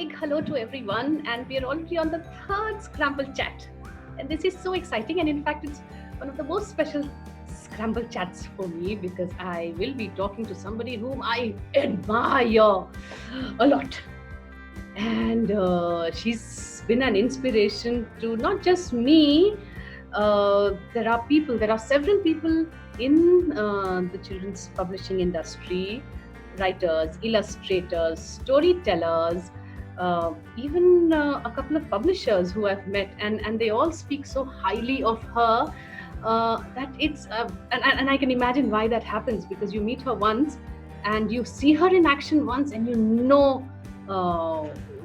big hello to everyone, and we are already on the third Scrambled chat. And this is so exciting, and in fact, it's one of the most special Scrambled chats for me because I will be talking to somebody whom I admire a lot. And she's been an inspiration to not just me. There are several people in the children's publishing industry, writers, illustrators, storytellers, even a couple of publishers who I've met, and they all speak so highly of her that it's and I can imagine why that happens, because you meet her once and you see her in action once and you know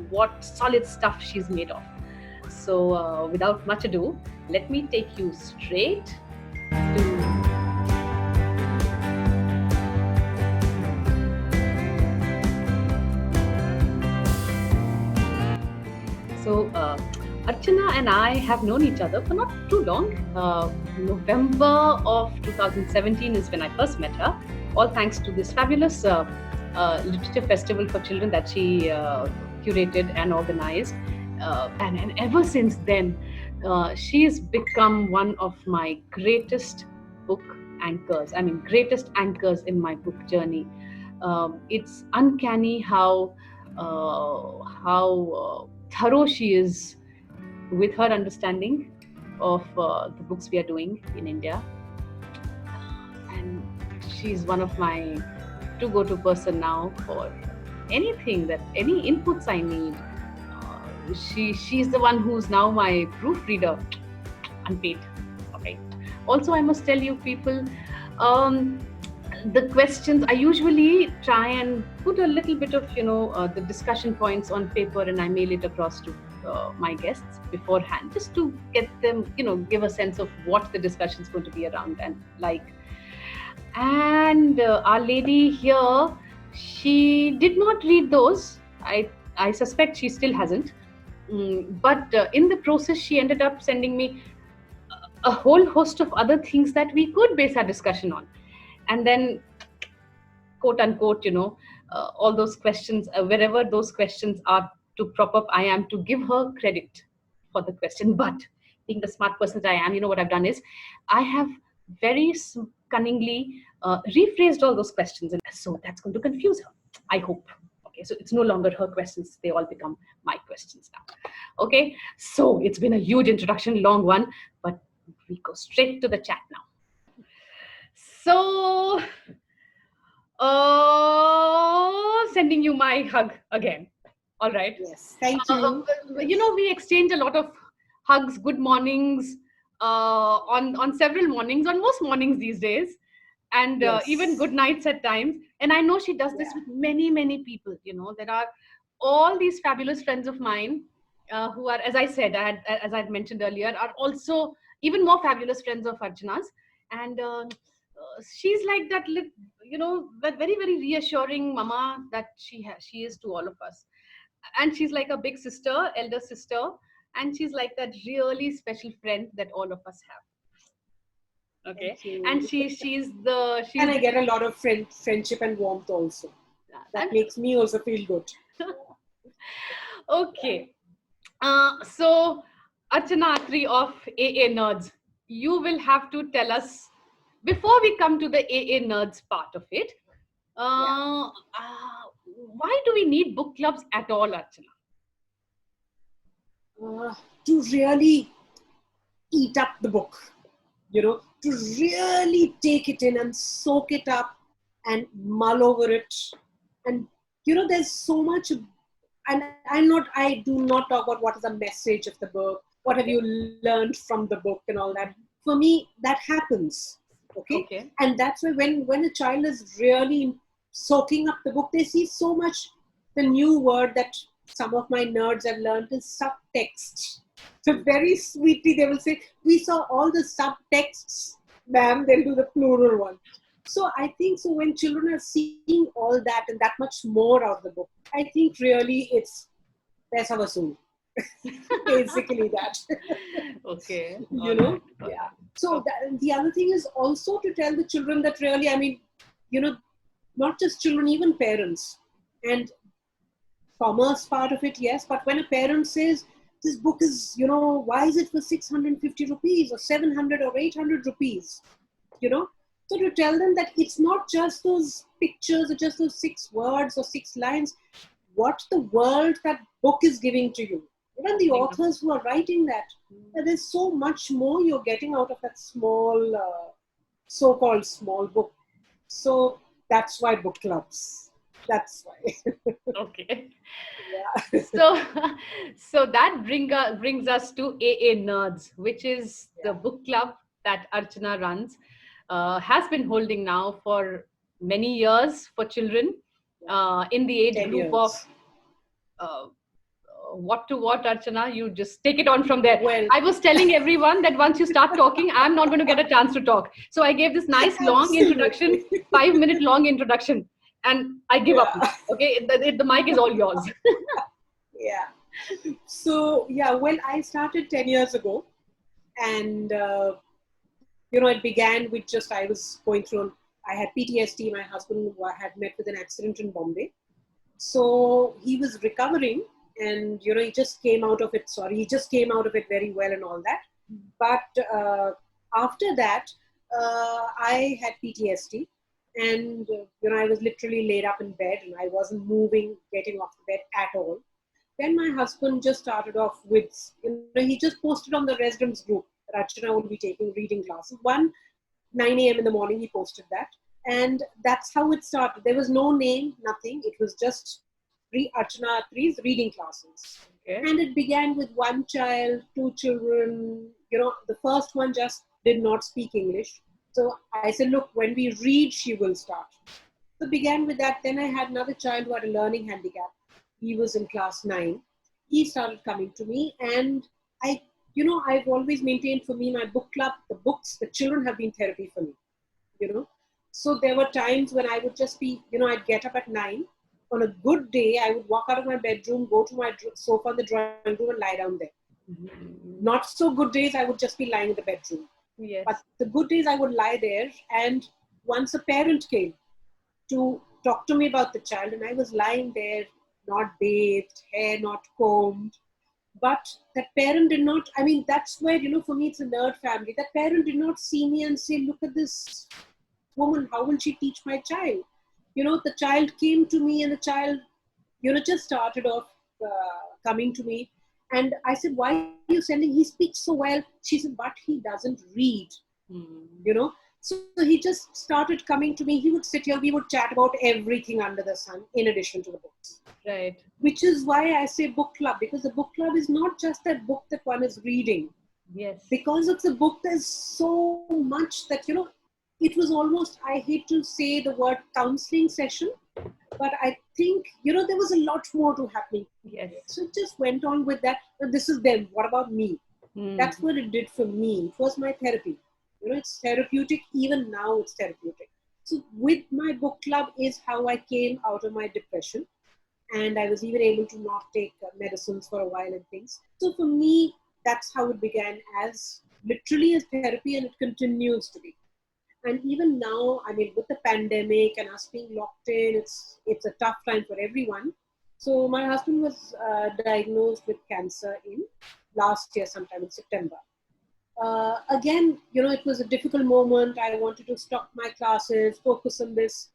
what solid stuff she's made of. So without much ado, let me take you straight to Archana and I have known each other for not too long. November of 2017 is when I first met her, all thanks to this fabulous literature festival for children that she curated and organized. And ever since then, she's become one of my greatest book anchors. I mean, greatest anchors in my book journey. It's uncanny how thorough she is with her understanding of the books we are doing in India. And she's one of my to-go-to person now for anything, that any inputs I need. She's the one who's now my proofreader, unpaid. Okay. Also, I must tell you people, the questions, I usually try and put a little bit of, the discussion points on paper, and I mail it across to my guests beforehand, just to get them, give a sense of what the discussion is going to be around and like. And our lady here, she did not read those. I suspect she still hasn't. But in the process, she ended up sending me a whole host of other things that we could base our discussion on. And then, quote unquote, all those questions, wherever those questions are to prop up, I am to give her credit for the question. But being the smart person that I am, what I've done is I have very cunningly rephrased all those questions. And so that's going to confuse her, I hope. Okay, so it's no longer her questions. They all become my questions now. Okay, so it's been a huge introduction, long one, but we go straight to the chat now. So, sending you my hug again. All right. Yes, thank you. We exchange a lot of hugs, good mornings, on several mornings, on most mornings these days, and Yes. even good nights at times. And I know she does this with many, many people. There are all these fabulous friends of mine who are, as I said, as I'd mentioned earlier, are also even more fabulous friends of Archana's. And she's like that, that very, very reassuring mama that she is to all of us. And she's like a big sister, elder sister, and she's like that really special friend that all of us have. Okay, and she's and I get a lot of friendship and warmth also. That makes me also feel good. Okay, so Archana Atri of AA Nerds, you will have to tell us, before we come to the AA Nerds part of it, why do we need book clubs at all, Archana? To really eat up the book, to really take it in and soak it up and mull over it. And, there's so much, and I do not talk about what is the message of the book, what have you learned from the book and all that. For me, that happens. Okay. And that's why when a child is really soaking up the book, they see so much. The new word that some of my nerds have learned is subtext. So very sweetly they will say, we saw all the subtexts, ma'am, they'll do the plural one. So I think so when children are seeing all that and that much more out of the book, I think really it's paisa vasool. Basically that. Okay. Yeah. So the other thing is also to tell the children that really, not just children, even parents. And commerce part of it, yes. But when a parent says, this book is, why is it for 650 rupees or 700 or 800 rupees? So to tell them that it's not just those pictures or just those 6 words or 6 lines, what the world that book is giving to you. Even the authors who are writing that, there's so much more you're getting out of that small, so-called small book. So that's why book clubs. That's why. Okay. Yeah. So, so that brings us to AA Nerds, which is the Yeah. book club that Archana runs, has been holding now for many years for children in the age 10 group of years. uh, what to what, Archana? You just take it on from there. Well, I was telling everyone that once you start talking, I'm not going to get a chance to talk. So I gave this nice long introduction, absolutely. 5-minute long introduction, and I give up now. Yeah. Okay, the mic is all yours. Yeah. So, yeah, well, I started 10 years ago. And, it began with just, I was going through, I had PTSD. My husband had met with an accident in Bombay. So he was recovering and, he just came out of it. He just came out of it very well and all that. But after that, I had PTSD. And, I was literally laid up in bed and I wasn't moving, getting off the bed at all. Then my husband just started off with, he just posted on the residents group, Archana will be taking reading classes. 9 a.m. in the morning, he posted that. And that's how it started. There was no name, nothing. It was just Archana Atri's reading classes. Okay. And it began with 1 child, 2 children. The first one just did not speak English. So I said, look, when we read, she will start. So began with that. Then I had another child who had a learning handicap. He was in class 9. He started coming to me, and I've always maintained, for me, my book club, the books, the children have been therapy for me. So there were times when I would just be, I'd get up at 9. On a good day, I would walk out of my bedroom, go to my sofa in the drawing room and lie down there. Mm-hmm. Not so good days, I would just be lying in the bedroom. Yes. But the good days, I would lie there. And once a parent came to talk to me about the child, and I was lying there, not bathed, hair not combed. But that parent did not, that's where, for me, it's a nerd family. That parent did not see me and say, look at this woman, how will she teach my child? The child came to me and the child, just started off coming to me. And I said, why are you sending? He speaks so well. She said, but he doesn't read, So he just started coming to me. He would sit here, we would chat about everything under the sun in addition to the books. Right. Which is why I say book club, because the book club is not just that book that one is reading. Yes. Because of the book, there's so much that, it was almost, I hate to say the word counseling session, but I think, there was a lot more to happening. Yes. So it just went on with that. But this is them. What about me? That's what it did for me. It was my therapy. It's therapeutic. Even now it's therapeutic. So with my book club is how I came out of my depression. And I was even able to not take medicines for a while and things. So for me, that's how it began, as literally as therapy, and it continues to be. And even now, with the pandemic and us being locked in, it's a tough time for everyone. So my husband was diagnosed with cancer in last year, sometime in September. Again, it was a difficult moment. I wanted to stop my classes, focus on this.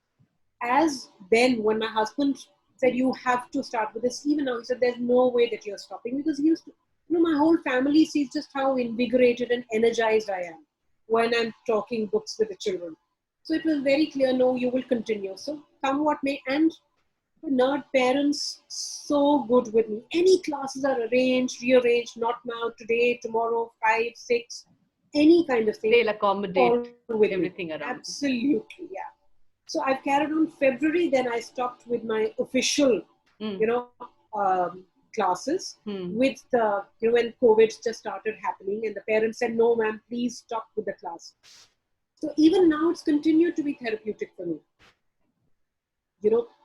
As then, when my husband said, you have to start with this, even now, he said, there's no way that you're stopping, because he used to, my whole family sees just how invigorated and energized I am when I'm talking books with the children. So it was very clear, no, you will continue. So come what may. And the nerd parents, so good with me. Any classes are arranged, rearranged, not now, today, tomorrow, 5, 6, any kind of thing. They'll accommodate everything around. Absolutely, yeah. So I've carried on February, then I stopped with my official, classes with the, when COVID just started happening, and the parents said, no, ma'am, please stop with the class. So even now it's continued to be therapeutic for me.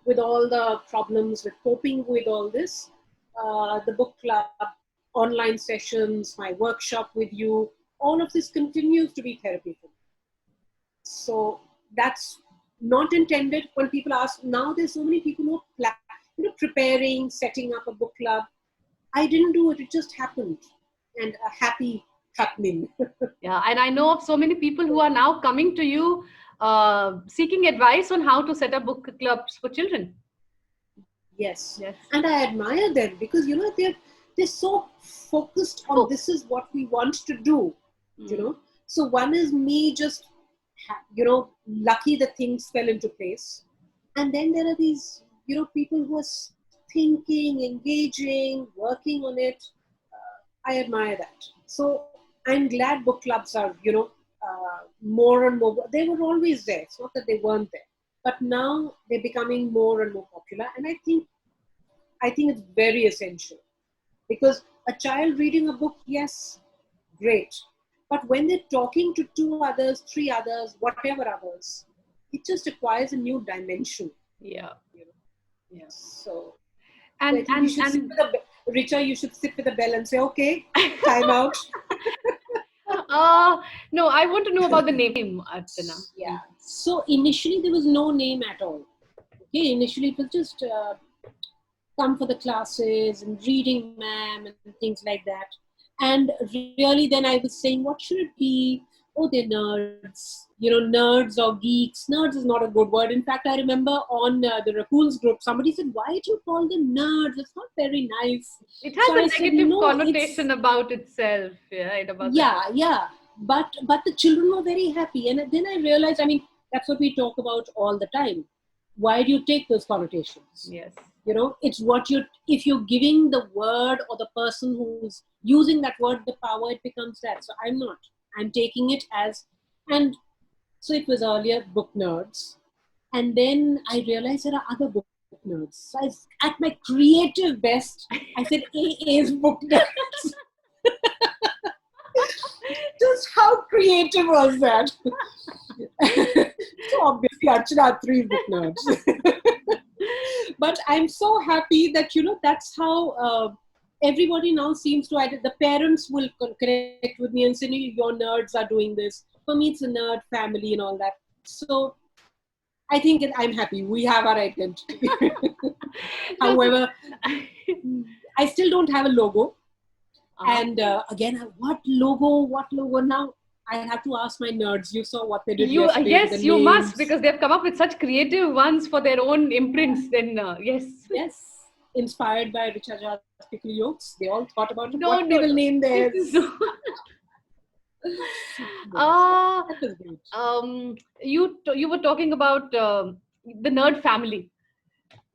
With all the problems with coping with all this, the book club, online sessions, my workshop with you, all of this continues to be therapy for me. So that's not intended. When people ask, now there's so many people who preparing, setting up a book club. I didn't do it. It just happened. And a happy happening. Yeah, and I know of so many people who are now coming to you seeking advice on how to set up book clubs for children. Yes. Yes. And I admire them because, they're so focused on this is what we want to do, So one is me just, lucky that things fell into place. And then there are these, people who are thinking, engaging, working on it. I admire that. So I'm glad book clubs are, more and more. They were always there. It's not that they weren't there, but now they're becoming more and more popular. And I think it's very essential because a child reading a book, yes, great. But when they're talking to 2 others, 3 others, whatever others, it just acquires a new dimension. Yeah. Yeah. So, And Richa, you should sit with a bell and say, okay, time out. No, I want to know about the name, Archana. Yeah. So initially there was no name at all. Okay, initially it was just come for the classes and reading ma'am and things like that. And really then I was saying, what should it be? Oh, they're nerds. Nerds or geeks. Nerds is not a good word. In fact, I remember on the Raccoons group, somebody said, why do you call them nerds? It's not very nice. It has a negative connotation about itself. Yeah. But the children were very happy. And then I realized, that's what we talk about all the time. Why do you take those connotations? Yes. It's what if you're giving the word or the person who's using that word the power, it becomes that. So I'm not. I'm taking it as, and so it was earlier book nerds. And then I realized there are other book nerds. So at my creative best, I said AA's book nerds. Just how creative was that? So obviously Archana Atri is book nerds. But I'm so happy that, that's how everybody now seems to, the parents will connect with me and say, your nerds are doing this. For me, it's a nerd family and all that. So I think I'm happy. We have our identity. However, I still don't have a logo. And again, what logo now? I have to ask my nerds. You saw what they did yesterday. Yes, you must, because they've come up with such creative ones for their own imprints. Then yes. Yes, inspired by RichaJha's pickle yolks. They all thought about what they will name theirs. You were talking about the nerd family.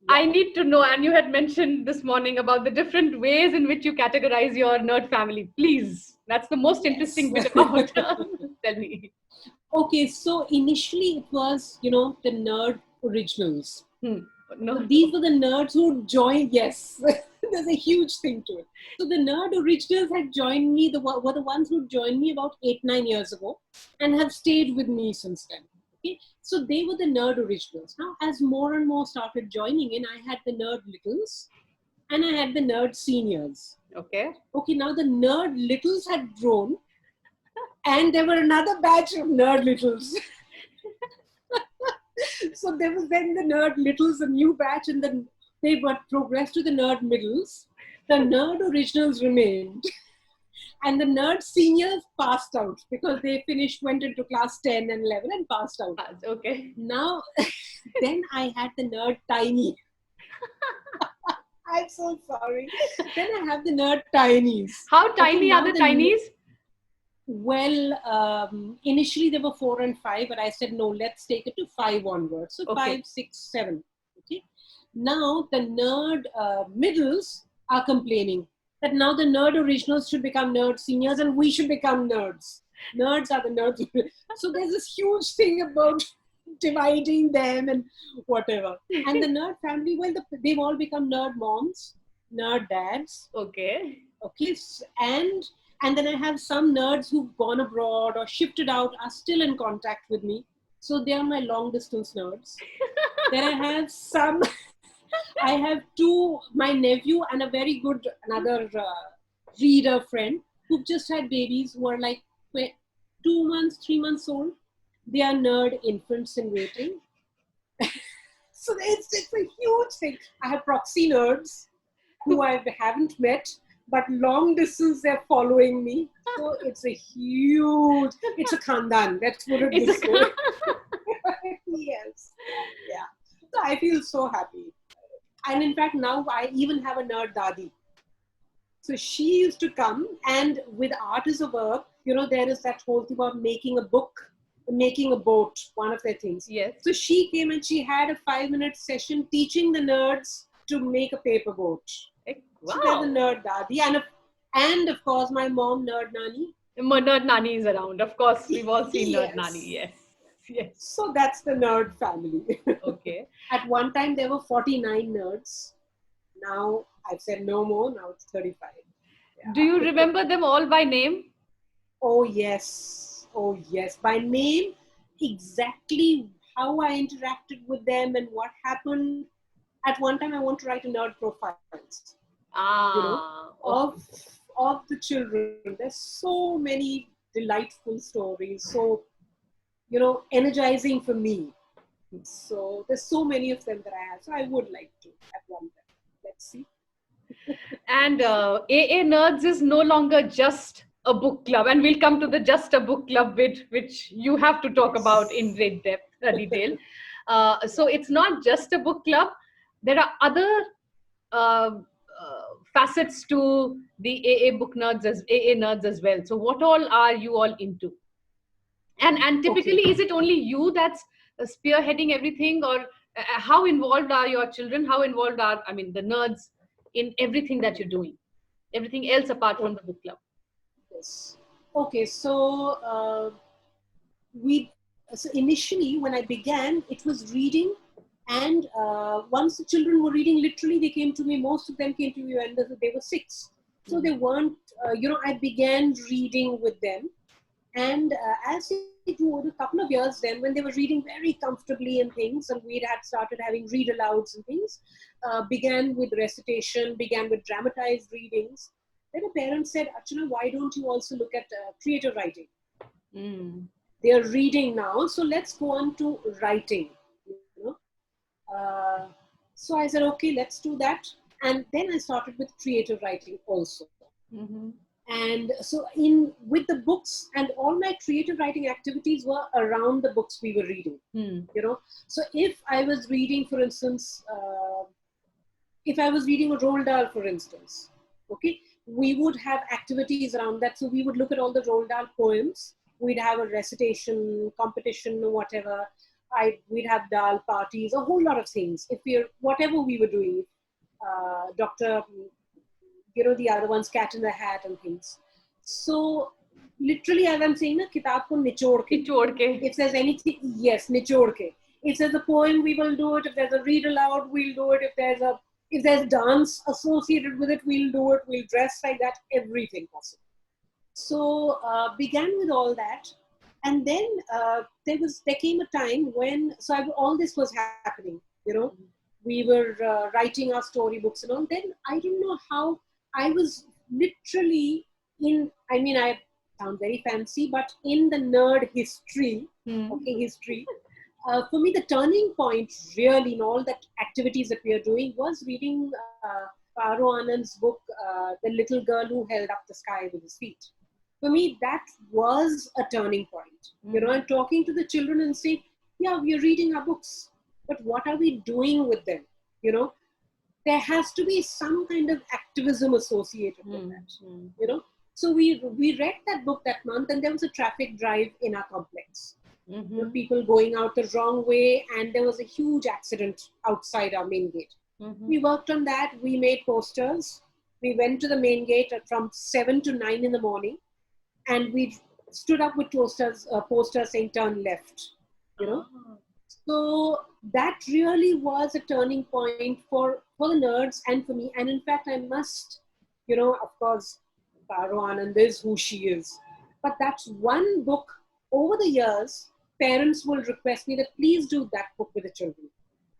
Yeah. I need to know, and you had mentioned this morning about the different ways in which you categorize your nerd family. Please, that's the most interesting bit about. Tell me. Okay, so initially it was, the nerd originals. No. These were the nerds who joined. Yes, there's a huge thing to it. So the nerd originals had joined me. Were the ones who joined me about 8-9 years ago, and have stayed with me since then. Okay, so they were the nerd originals. Now, as more and more started joining in, I had the nerd littles, and I had the nerd seniors. Okay. Now the nerd littles had grown, and there were another batch of nerd littles. So there was then the nerd littles, a new batch, and then they were progressed to the nerd middles. The nerd originals remained. And the nerd seniors passed out because they went into class 10 and 11 and passed out. Okay. Now, then I had the nerd tiny. I'm so sorry. Then I have the nerd tinies. How tiny are the tinies? Well, initially they were 4 and 5, but I said, no, let's take it to 5 onwards. So 5, 6, 7. Okay. Now the nerd middles are complaining that now the nerd originals should become nerd seniors and we should become nerds. Nerds are the nerds. So there's this huge thing about dividing them and whatever. And the nerd family, well, they've all become nerd moms, nerd dads. Okay. And then I have some nerds who've gone abroad or shifted out, are still in contact with me. So they are my long distance nerds. Then I have 2, my nephew and a very good, another reader friend who've just had babies who are like 2 months, 3 months old. They are nerd infants in waiting. So it's a huge thing. I have proxy nerds who I haven't met, but long distance they're following me. So it's it's a khandan. Let's put it It's this way. a Yes. Yeah. So I feel so happy. And in fact, now I even have a nerd dadi. So she used to come, and with art as a work, there is that whole thing about making a book, making a boat, one of their things. Yes. So she came and she had a 5-minute session teaching the nerds to make a paper boat. Wow. So there's a nerd dadi, and of course my mom, nerd nani. Nerd Nani is around. Of course, we've all seen Nerd Yes. Nani. Yes. Yes. So that's the nerd family. Okay. At one time there were 49 nerds. Now I've said no more. Now it's 35. Yeah. Do you remember them all by name? Oh yes. By name, exactly how I interacted with them and what happened. At one time I want to write a nerd profiles. Of the children. There's so many delightful stories. So, energizing for me. So there's so many of them that I have. So I would like to at one time. Let's see. And AA Nerds is no longer just a book club, and we'll come to the just a book club bit, which you have to talk about in great detail. So it's not just a book club. There are other facets to the AA Nerds as well. So what all are you all into? And typically, Okay. is it only you that's spearheading everything, or how involved are your children? How involved are, the nerds in everything that you're doing? Everything else apart from the book club? Yes. Okay. So initially when I began, it was reading. And once the children were reading, literally they came to me, most of them came to me when they were 6. So they weren't, I began reading with them. And as it grew a couple of years then, when they were reading very comfortably and things, and we had started having read alouds and things, began with recitation, began with dramatized readings. Then a parent said, Archana, why don't you also look at creative writing? They are reading now, so let's go on to writing. So I said, okay, let's do that. And then I started with creative writing also. Mm-hmm. And so with the books, and all my creative writing activities were around the books we were reading. So if I was reading, for instance, if I was reading a Roald Dahl, for instance, okay, we would have activities around that. So we would look at all the Roald Dahl poems. We'd have a recitation competition or whatever. We'd have Dahl parties, a whole lot of things. Whatever we were doing, Dr. The other ones, Cat in the Hat and things. So literally, as I'm saying, kitab ko nichod ke. If there's anything, yes, nichod ke. If there's a poem, we will do it. If there's a read aloud, we'll do it. If there's dance associated with it, we'll do it. We'll dress like that. Everything possible. So began with all that. And then there came a time when, all this was happening, we were writing our storybooks and all. Then I don't know how I was literally I sound very fancy, but in the nerd history, history, for me, the turning point really in all that activities that we are doing was reading Paro Anand's book, The Little Girl Who Held Up the Sky with His Feet. For me, that was a turning point. And talking to the children and saying, yeah, we are reading our books, but what are we doing with them? There has to be some kind of activism associated with that. So we read that book that month, and there was a traffic drive in our complex. People going out the wrong way, and there was a huge accident outside our main gate. We worked on that. We made posters. We went to the main gate from 7 to 9 in the morning. And we stood up with posters saying turn left, So that really was a turning point for the nerds and for me. And in fact, I must, of course, Paro Anand is who she is. But that's one book. Over the years, parents will request me that please do that book with the children.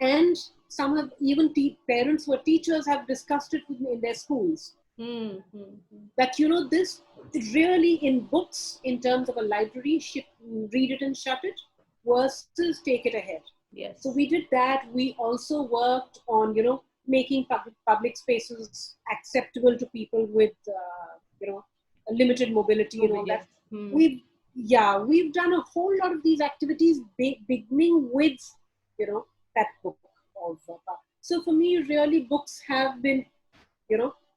And some have even parents who are teachers have discussed it with me in their schools. That, this really in books, in terms of a library, read it and shut it, versus take it ahead. Yes. So we did that. We also worked on, making public spaces acceptable to people with, a limited mobility and all that. Yes. Hmm. We've done a whole lot of these activities, beginning with, that book of. So for me, really, books have been,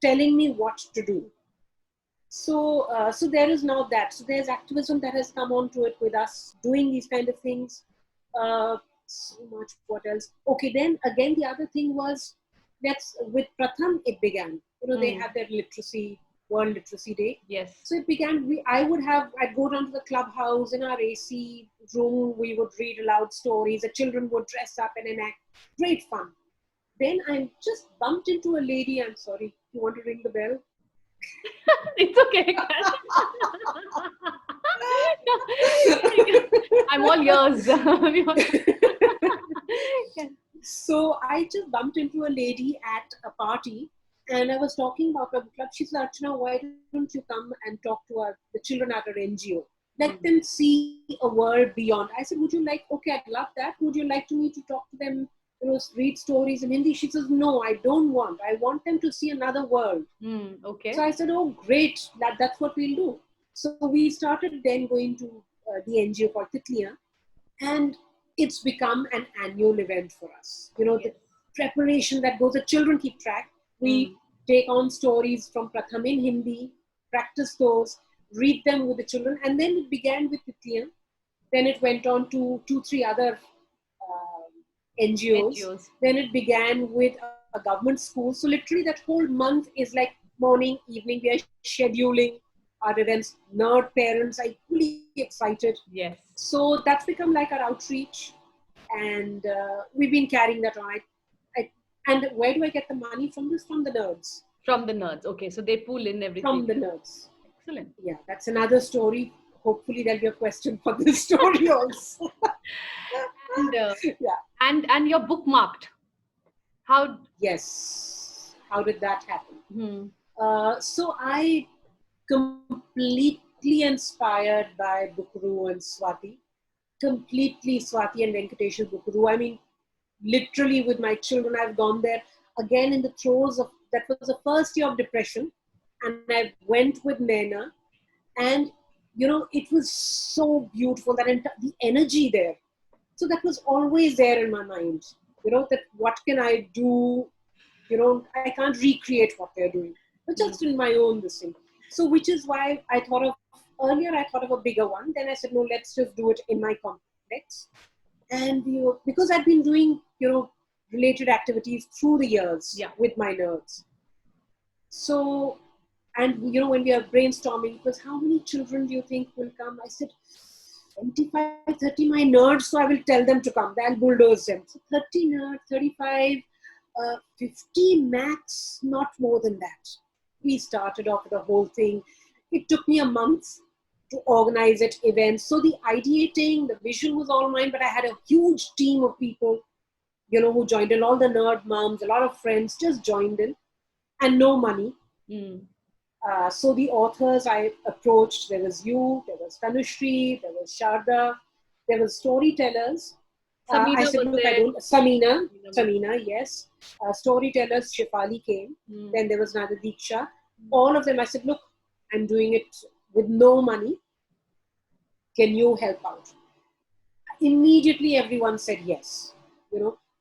telling me what to do. So there is now that. So there's activism that has come onto it with us doing these kind of things. So much. What else? Okay, then again, the other thing was that's with Pratham it began. They Hmm. had their World Literacy Day. Yes. So it began. I'd go down to the clubhouse in our AC room. We would read aloud stories. The children would dress up and enact. Great fun. Then I just bumped into a lady. I'm sorry. You want to ring the bell? It's okay. I'm all yours. Yeah. So I just bumped into a lady at a party, and I was talking about our book club. She said, Archana, why don't you come and talk to the children at our NGO? Let them see a world beyond. I said, would you like, okay, I'd love that. Would you like me to talk to them, read stories in Hindi? She says, no, I don't want. I want them to see another world. Okay. So I said, oh, great, that's what we'll do. So we started then going to the NGO called Titliya, and it's become an annual event for us. The preparation that goes, the children keep track. We take on stories from Pratham in Hindi, practice those, read them with the children, and then it began with Titliya. Then it went on to 2-3 other NGOs. Then it began with a government school. So literally that whole month is like morning, evening. We are scheduling our events. Nerd parents are equally excited. Yes. So that's become like our outreach, and we've been carrying that on. And where do I get the money from this? From the nerds. From the nerds. Okay, so they pull in everything. From the nerds. Excellent. Yeah, that's another story. Hopefully there'll be a question for this story also. And and you're bookmarked. How? Yes. How did that happen? Hmm. So I completely inspired by Buckaroo and Swati. Completely Swati and Venkatesh's Buckaroo. I mean, literally with my children, I've gone there again in the throes of, that was the first year of depression. And I went with Naina, and, it was so beautiful, that the energy there. So that was always there in my mind, that what can I do? I can't recreate what they're doing, but just in my own this thing. So which is why I thought of a bigger one. Then I said, no, let's just do it in my complex. And because I'd been doing, related activities through the years with my nerds. So, and when we are brainstorming, it was, how many children do you think will come? I said, 25, 30 my nerds, so I will tell them to come. I'll bulldoze them. So 30 nerds, 35, 50 max, not more than that. We started off the whole thing. It took me a month to organize it, events. So the ideating, the vision was all mine, but I had a huge team of people, who joined in. All the nerd moms, a lot of friends just joined in, and no money. So the authors I approached, there was you, there was Tanushri, there was Sharda, there was storytellers. I said, look, Samina, yes. Storytellers, Shefali came. Then there was another Diksha. All of them, I said, look, I'm doing it with no money. Can you help out? Immediately, everyone said yes.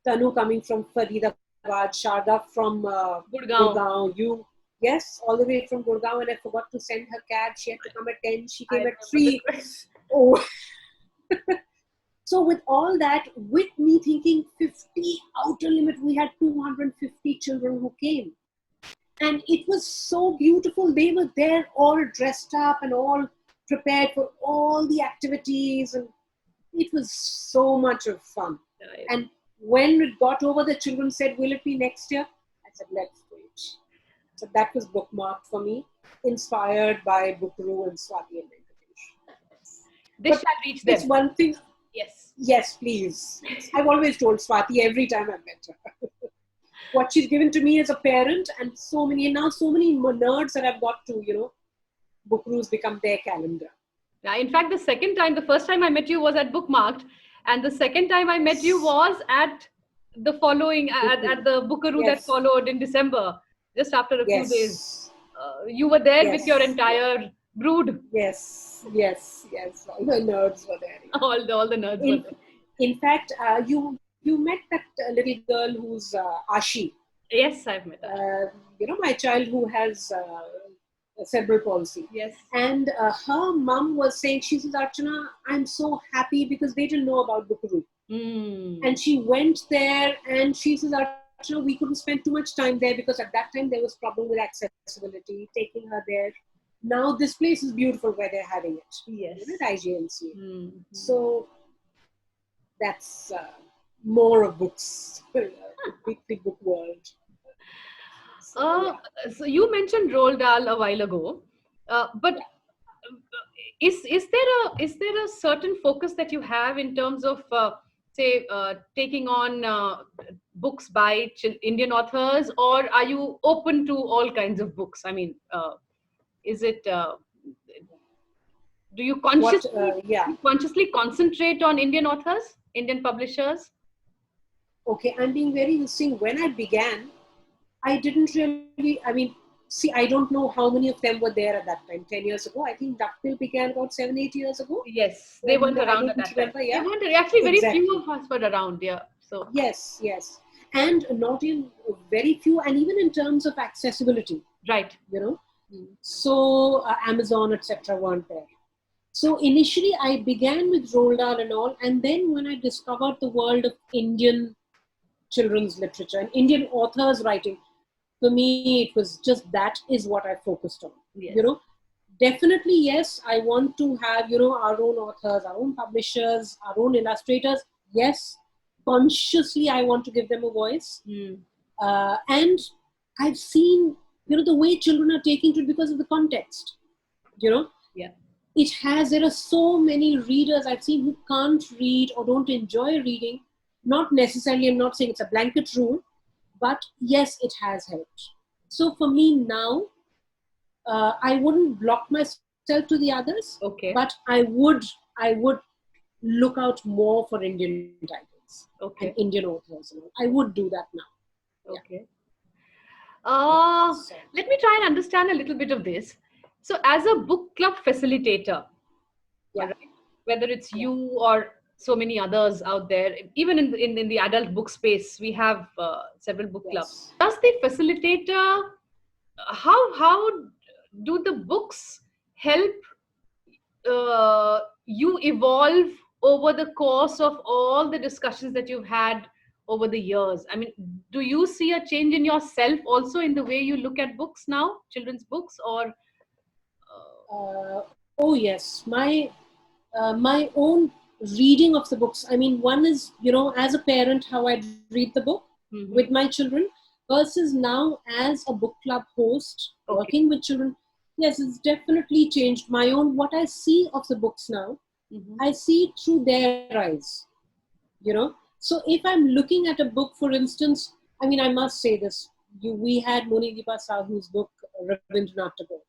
Tanu coming from Faridabad, Sharda from Gurgaon, yes, all the way from Gurgaon, and I forgot to send her cab. She had to come at 10. She came at 3. Oh. So with all that, with me thinking 50 outer limit, we had 250 children who came. And it was so beautiful. They were there all dressed up and all prepared for all the activities. And it was so much of fun. Right. And when it got over, the children said, will it be next year? I said, let's wait. So that was bookmarked for me, inspired by Buckaroo and Swati and Venkatesh. This shall reach them. It's one thing. Yes. Yes, please. I've always told Swati every time I met her. What she's given to me as a parent, and so many nerds that I've got to, Buckaroo's become their calendar. Yeah, in fact, the first time I met you was at Bookmarked. And the second time I met you was at the following at the Bookaroo that Yes, followed in December, just after a few days. yes, You were there with your yes, entire brood. yes, yes, yes. All the nerds were there. Yeah. All the nerds were In there. in fact, you met that little girl who's Ashi. Yes, I've met Ash. My child who has cerebral palsy. Yes. And her mum was saying, she says, Archana, I'm so happy because they didn't know about Bookaroo. And she went there and she says, Archana, we couldn't spend too much time there because at that time there was problem with accessibility, taking her there. Now this place is beautiful where they're having it. Yes. At IGNC. Mm-hmm. So that's more of books, big book world. So you mentioned Roald Dahl a while ago, but is there a certain focus that you have in terms of say taking on books by Indian authors, or are you open to all kinds of books? I mean, is it do you consciously concentrate on Indian authors, Indian publishers? Okay, I'm being very interesting. When I began, I didn't really, see, I don't know how many of them were there at that time, 10 years ago. I think Duckbill began about 7, 8 years ago. Yes, they weren't around at that time. Yeah? They weren't, actually, very Exactly. few of us were around, yeah. So Yes. And not in very few, and even in terms of accessibility, right. So Amazon, etc. weren't there. So initially I began with Roald Dahl and all, and then when I discovered the world of Indian children's literature and Indian authors writing, for me it was just that is what I focused on. Yes. Definitely yes, I want to have our own authors, our own publishers, our own illustrators. Yes, consciously I want to give them a voice. And I've seen the way children are taking to it because of the context. Yeah. There are so many readers I've seen who can't read or don't enjoy reading. Not necessarily, I'm not saying it's a blanket rule, but yes, it has helped. So for me now, I wouldn't block myself to the others, Okay. but I would look out more for Indian titles, okay, and Indian authors. I would do that now. Okay. So, Let me try and understand a little bit of this. So, as a book club facilitator, yeah. all right, whether it's you or so many others out there, even in the adult book space, we have several book clubs. Does the facilitator, how do the books help you evolve over the course of all the discussions that you've had over the years? I mean, do you see a change in yourself also in the way you look at books now, children's books, or oh yes, my own reading of the books. I mean, one is as a parent how I read the book with my children versus now as a book club host working with children. Yes, it's definitely changed my own. What I see of the books now, I see it through their eyes. So if I'm looking at a book, for instance, I mean, I must say this. We had Monideepa Sahu's book, Rabindranath Tagore.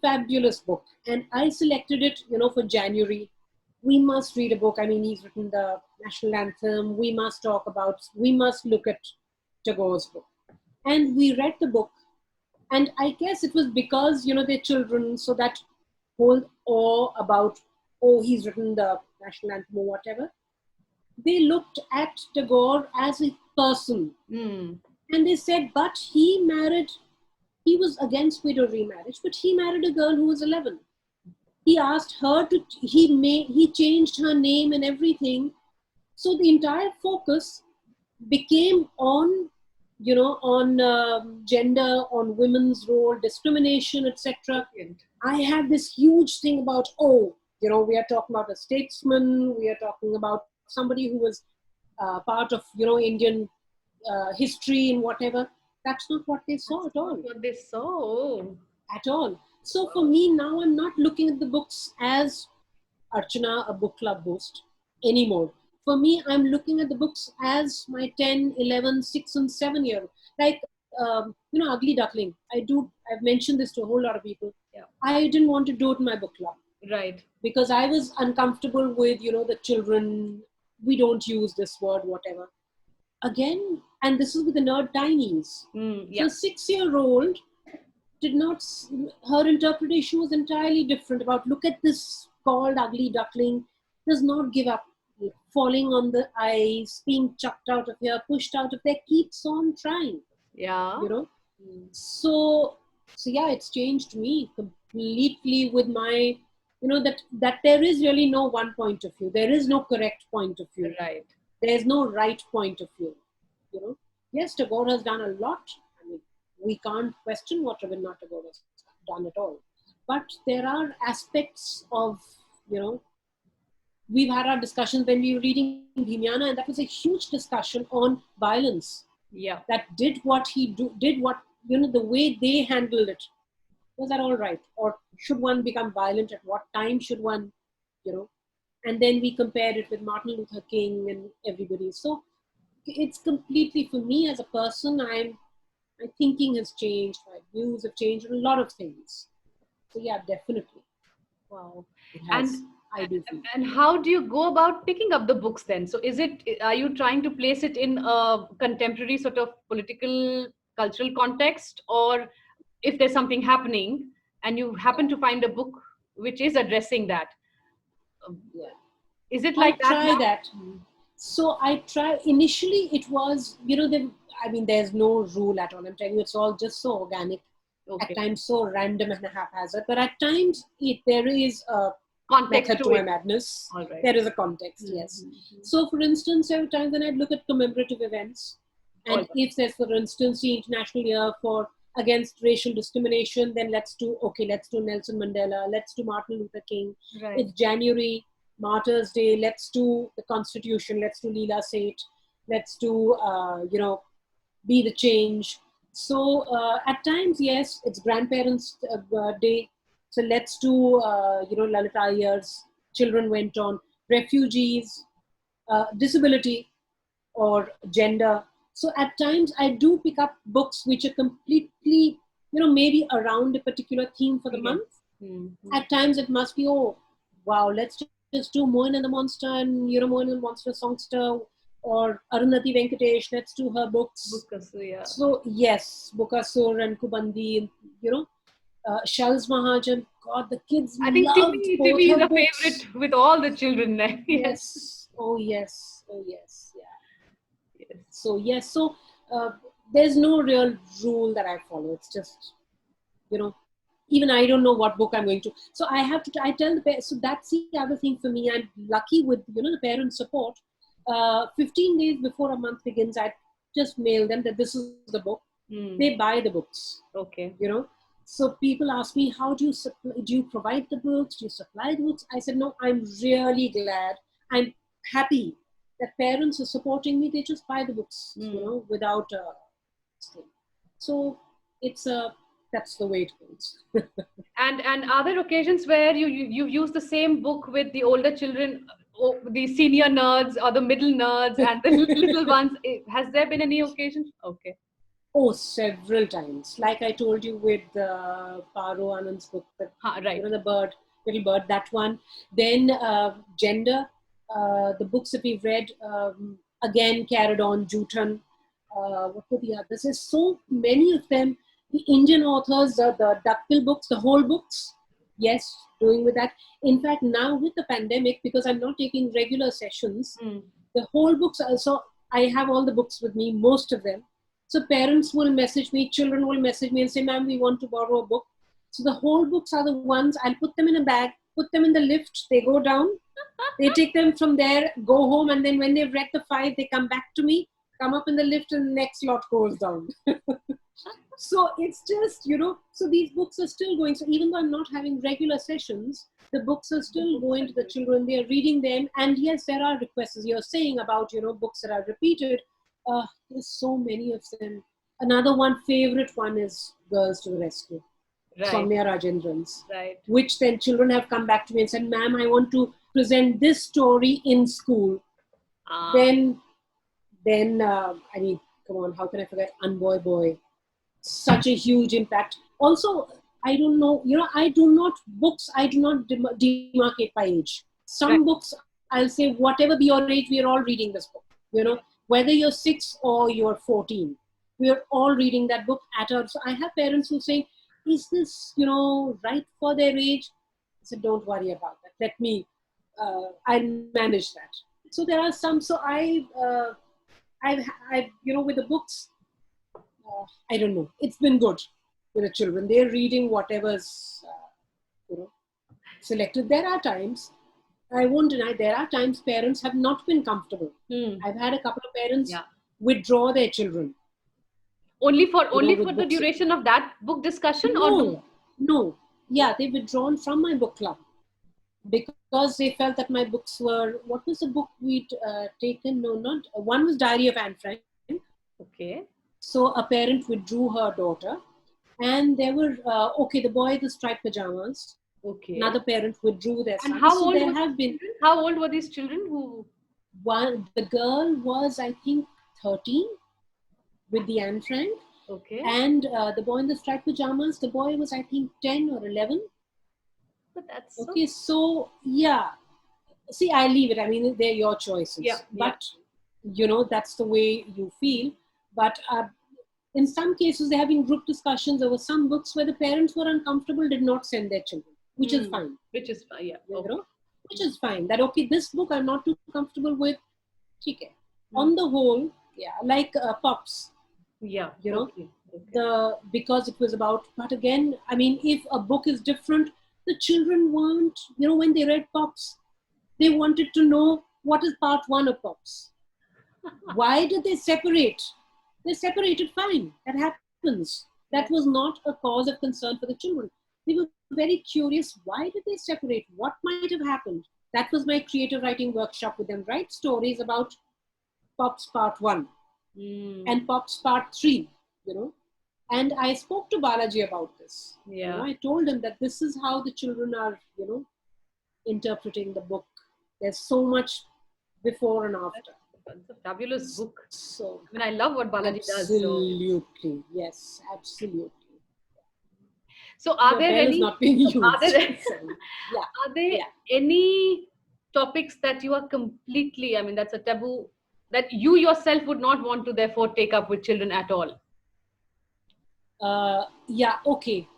Fabulous book. And I selected it, for January. We must read a book. I mean, he's written the national anthem. We must look at Tagore's book. And we read the book. And I guess it was because, they're children, so that whole awe about, he's written the national anthem or whatever. They looked at Tagore as a person. And they said, but he was against widow remarriage, but he married a girl who was 11. He asked her he changed her name and everything. So the entire focus became on, on gender, on women's role, discrimination, etc. I had this huge thing about, we are talking about a statesman, we are talking about somebody who was part of, Indian history and whatever. That's not what they saw at all. What they saw at all. So for me now, I'm not looking at the books as Archana, a book club host anymore. For me, I'm looking at the books as my 10, 11, 6 and 7 year. Like, Ugly Duckling. I've mentioned this to a whole lot of people. Yeah. I didn't want to do it in my book club. Right. because I was uncomfortable with, the children, we don't use this word, whatever. Again, and this is with the nerd tinies. So Yeah. a 6-year-old did not, her interpretation was entirely different about, look at this called ugly duckling, does not give up, falling on the ice, being chucked out of here, pushed out of there, keeps on trying, Yeah. you know. Mm. So yeah, it's changed me completely with my, that there is really no one point of view. There is no correct point of view. Right. There's no right point of view. You know, yes, Tagore has done a lot. I mean, we can't question what Rabindranath Tagore has done at all. But there are aspects of, you know, we've had our discussions when we were reading Bhimyana, and that was a huge discussion on violence. Yeah. That did what, the way they handled it. Was that all right? Or should one become violent? At what time should one, you know? And then we compared it with Martin Luther King and everybody. So it's completely, for me as a person, my thinking has changed, my views have changed, a lot of things. So yeah, definitely Wow. it And has. I do feel. and how do you go about picking up the books then? So is it, are you trying to place it in a contemporary sort of political cultural context, or if there's something happening and you happen to find a book which is addressing that, um, Yeah, is it I like that try now? that. So I try. Initially, it was, I mean, there's no rule at all. I'm telling you, it's all just so organic. At Okay. times, so random and haphazard. But at times, there is a Context method to to my it. madness. All right. There is a context, yes. Mm-hmm. So, for instance, there are times when I'd look at commemorative events, All and right. if there's, for instance, the International Year for Against Racial Discrimination, then let's do Nelson Mandela, let's do Martin Luther King. Right. It's January, Martyrs Day, let's do the Constitution, let's do Leela Seth, let's do, Be the Change. So at times, yes, it's Grandparents' Day. So let's do, Lalita Ayer's Children Went On, refugees, disability, or gender. So at times, I do pick up books which are completely, maybe around a particular theme for the Yes. month. Mm-hmm. At times, it must be, oh, wow, let's just do Mohan and the Monster and, Mohan and the Monster Songster, or Arundhati Venkatesh, let's do her books. Books, yeah. So yes, Bukasur and Kubandi, Shals Mahajan. God, the kids I think loved both Tippy is her a books. favorite with all the children there. Yes. Yes. Oh yes. Oh yes. Yeah. Yes. So yes. So there's no real rule that I follow. It's just, even I don't know what book I'm going to. So I have to. I tell the parents. So that's the other thing for me. I'm lucky with, the parent support. 15 days before a month begins, I just mail them that this is the book. They Mm. buy the books. Okay. So people ask me, how do you provide the books? Do you supply the books? I said, no, I'm really glad. I'm happy that parents are supporting me. They just buy the books, without a thing. So it's that's the way it goes. And are there occasions where you use the same book with the older children, the senior nerds or the middle nerds and the little ones? Has there been any occasion? Okay. Oh, several times. Like I told you with Paro Anand's book, Right. the bird, little bird, that one. Then gender, the books that we've read, again carried on, Jutan. What were the others? There's so many of them. The Indian authors, the Duckbill books, the whole books. Yes, doing with that. In fact, now with the pandemic, because I'm not taking regular sessions, Mm. the whole books also, I have all the books with me, most of them. So parents will message me, children will message me and say, ma'am, we want to borrow a book. So the whole books are the ones, I'll put them in a bag, put them in the lift, they go down, they take them from there, go home, and then when they've read the 5, they come back to me, come up in the lift, and the next lot goes down. So it's just, so these books are still going. So even though I'm not having regular sessions, the books are still going to the children. They are reading them. And yes, there are requests, as you're saying about, books that are repeated. There's so many of them. Another favorite one is Girls to the Rescue, Right. Soumya Rajendran's, Right. which then children have come back to me and said, ma'am, I want to present this story in school. Ah. Then, I mean, come on, how can I forget Unboy Boy? Such a huge impact. Also, I don't know. I do not books. I do not demarcate by age. Some Right. books I'll say, whatever be your age, we are all reading this book. Whether you're 6 or you're 14, we are all reading that book at our. So I have parents who say, "Is this right for their age?" I said, "Don't worry about that. Let me. I'll manage that." So there are some. So I've with the books. I don't know. It's been good with the children. They're reading whatever's you know selected. There are times, I won't deny, there are times parents have not been comfortable. Hmm. I've had a couple of parents Yeah. withdraw their children, Only for with the books. duration of that book discussion, or no? No, no. Yeah, they withdrawn from my book club because they felt that my books were, what was the book we'd taken? No, not, one was Diary of Anne Frank. Okay. So a parent withdrew her daughter. And there were, okay, the boy, the striped pajamas. Okay. Another parent withdrew their And son. how So old there were have these been children? How old were these children who? one, the girl was, I think, 13 with the Anne Frank. Okay. And the boy in the striped pajamas, the boy was, I think, 10 or 11. But that's so. Okay, so yeah. See, I leave it. I mean, they're your choices. Yeah. Yeah. But, that's the way you feel. But in some cases, there have been group discussions over some books where the parents were uncomfortable, did not send their children, which is fine. Which is fine. Yeah. You Okay. know, which is fine. That, okay, this book I'm not too comfortable with. Okay. On the whole, yeah, like Pops, Yeah. Okay. Okay. Because it was about, but again, I mean, if a book is different, the children weren't, when they read Pops, they wanted to know what is part one of Pops. Why did they separate? They separated, fine. That happens. That was not a cause of concern for the children. They were very curious. Why did they separate? What might have happened? That was my creative writing workshop with them. Write stories about Pops Part 1 and Pops Part 3, And I spoke to Balaji about this. Yeah. I told him that this is how the children are, interpreting the book. There's so much before and after. It's a fabulous book. So, I mean, I love what Balaji does. So, absolutely, yes, absolutely. are Your there bell is any? not being used. Are there, Yeah. are there Yeah. any topics that you are completely? I mean, that's a taboo that you yourself would not want to therefore take up with children at all. Yeah, okay.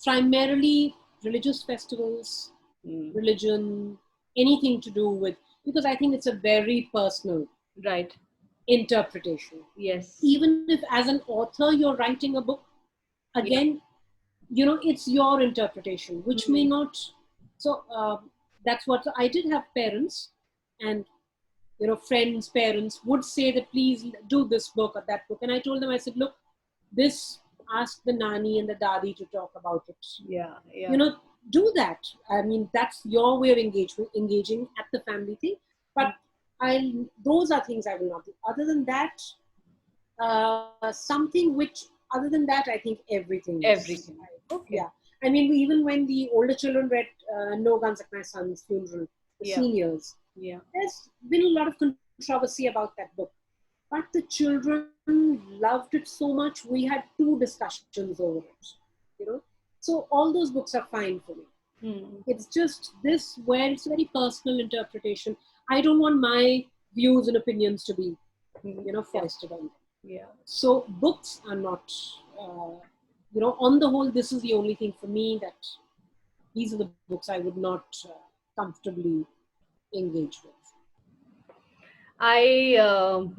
Primarily religious festivals, religion, anything to do with, because I think it's a very personal Right. interpretation. Yes. Even if as an author you're writing a book, again, it's your interpretation, which may not. So that's what I did have parents and friends, parents would say that please do this book or that book, and I told them, I said, look, this, ask the nani and the dadi to talk about it. Yeah. Yeah. Do that. I mean, that's your way of engaging at the family thing. But those are things I will not do. Other than that, something which, other than that, I think everything. Everything. Okay. Yeah. I mean, even when the older children read No Guns at My Son's Funeral, the seniors, there's been a lot of controversy about that book. But the children loved it so much, we had 2 discussions over it. So all those books are fine for me. It's just this where it's a very personal interpretation. I don't want my views and opinions to be, foisted on them. Yeah. So books are not, on the whole, this is the only thing for me that these are the books I would not comfortably engage with. I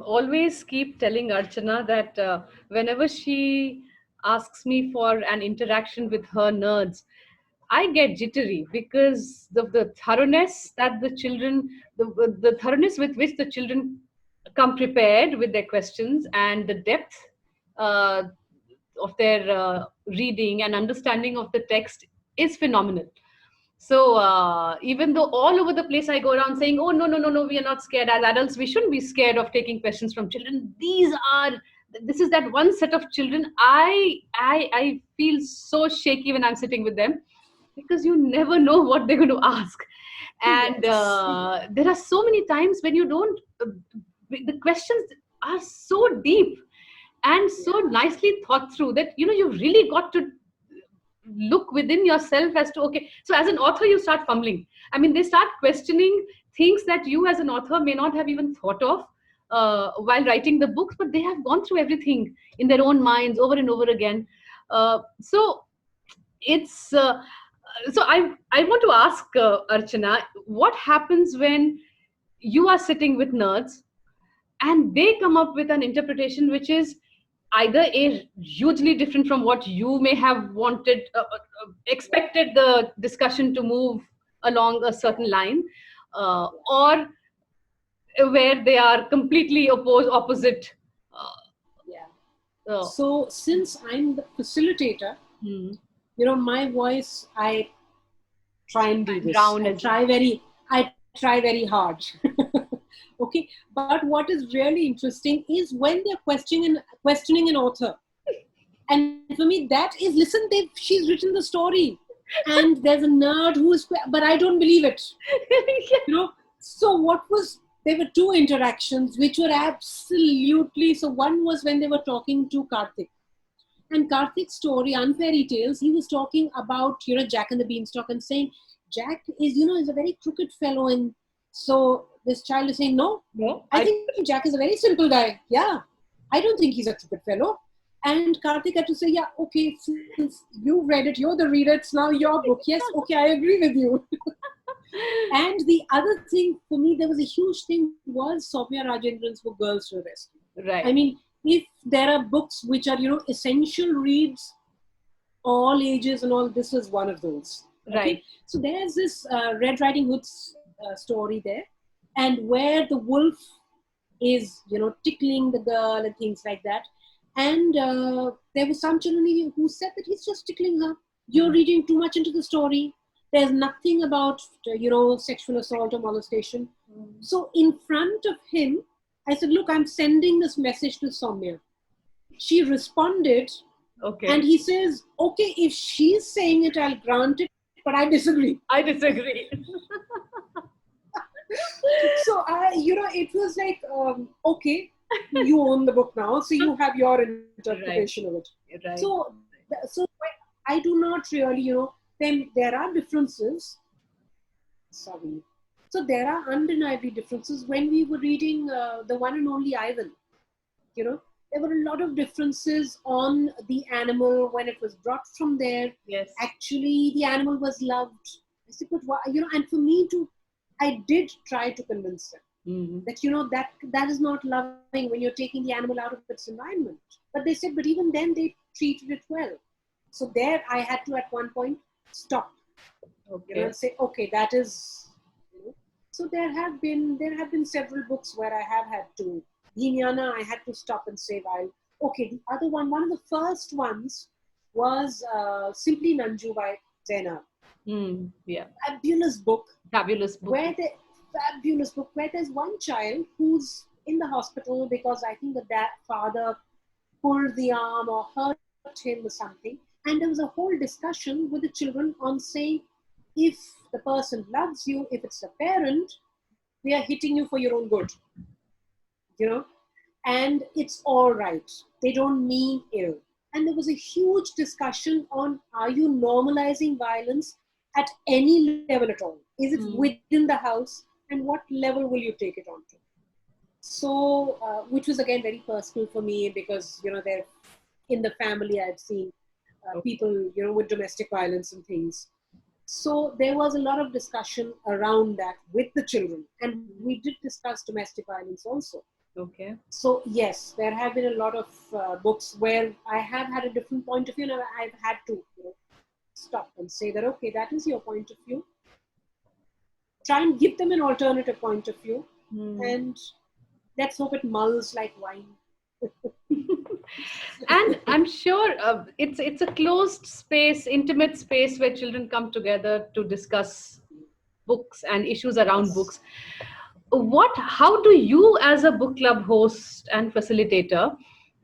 always keep telling Archana that whenever she asks me for an interaction with her nerds, I get jittery because the thoroughness that the thoroughness with which the children come prepared with their questions and the depth uh, of their reading and understanding of the text is phenomenal. So even though all over the place I go around saying, "Oh no, no, no, no, we are not scared. As adults, we shouldn't be scared of taking questions from children." This is that one set of children. I feel so shaky when I'm sitting with them because you never know what they're going to ask, and there are so many times when you don't. The questions are so deep and so nicely thought through that you really got to look within yourself as to, okay, so as an author you start fumbling. I mean, they start questioning things that you as an author may not have even thought of while writing the books, but they have gone through everything in their own minds over and over again. So it's so I want to ask Archana, what happens when you are sitting with nerds and they come up with an interpretation which is either a hugely different from what you may have wanted, expected the discussion to move along a certain line, or where they are completely opposite. Uh, Yeah. uh, So since I'm the facilitator, hmm, my voice, I try and do this. drown I as try very hard. Okay. But what is really interesting is when they're questioning an author. And for me, that is, listen, she's written the story. And there's a nerd but I don't believe it. So there were two interactions which were absolutely, so one was when they were talking to Karthik. And Karthik's story, Unfairy Tales, he was talking about, Jack and the Beanstalk and saying, Jack is a very crooked fellow. And so this child is saying, no, no, I think Jack is a very simple guy. Yeah, I don't think he's a crooked fellow. And Karthik had to say, yeah, okay, since you read it, you're the reader, it's now your book. Yes, okay, I agree with you. And the other thing for me, there was a huge thing, was Soumya Rajendran's book, Girls to the Rescue. right. I mean, if there are books which are, essential reads, all ages and all, this is one of those. Okay? Right. So there's this Red Riding Hood's story there, and where the wolf is, tickling the girl and things like that. And there was some children who said that he's just tickling her. You're reading too much into the story. There's nothing about, sexual assault or molestation. So in front of him, I said, look, I'm sending this message to Soumya. She responded, Okay. and he says, okay, if she's saying it, I'll grant it, but I disagree. I disagree. So, it was like, okay, you own the book now, so you have your interpretation of it. Right. So I do not really, then there are differences. Sorry. So there are undeniably differences. When we were reading The One and Only Ivan, there were a lot of differences on the animal when it was brought from there. Yes. Actually, the animal was loved. I said, but why, and for me I did try to convince them that, that is not loving when you're taking the animal out of its environment. But they said, but even then they treated it well. So there I had to at one point stop. Okay. And say, okay, that is. So there have been several books where I have had to. Ginyana, I had to stop and say, while okay, the other one of the first ones was Simply Nanju by Zainab. Yeah. Fabulous book. Fabulous book. Where there's one child who's in the hospital because I think the father pulled the arm or hurt him or something. And there was a whole discussion with the children on saying, if the person loves you, if it's a parent, they are hitting you for your own good. And it's all right. They don't mean ill. And there was a huge discussion on, are you normalizing violence at any level at all? Is it within the house? And what level will you take it on to? So, which was again very personal for me because, they're in the family, I've seen people, with domestic violence and things. So there was a lot of discussion around that with the children. And we did discuss domestic violence also. Okay. So yes, there have been a lot of books where I have had a different point of view, and I've had to stop and say that, okay, that is your point of view. Try and give them an alternative point of view, and let's hope it mulls like wine. And I'm sure it's a closed space, intimate space where children come together to discuss books and issues around books. How do you as a book club host and facilitator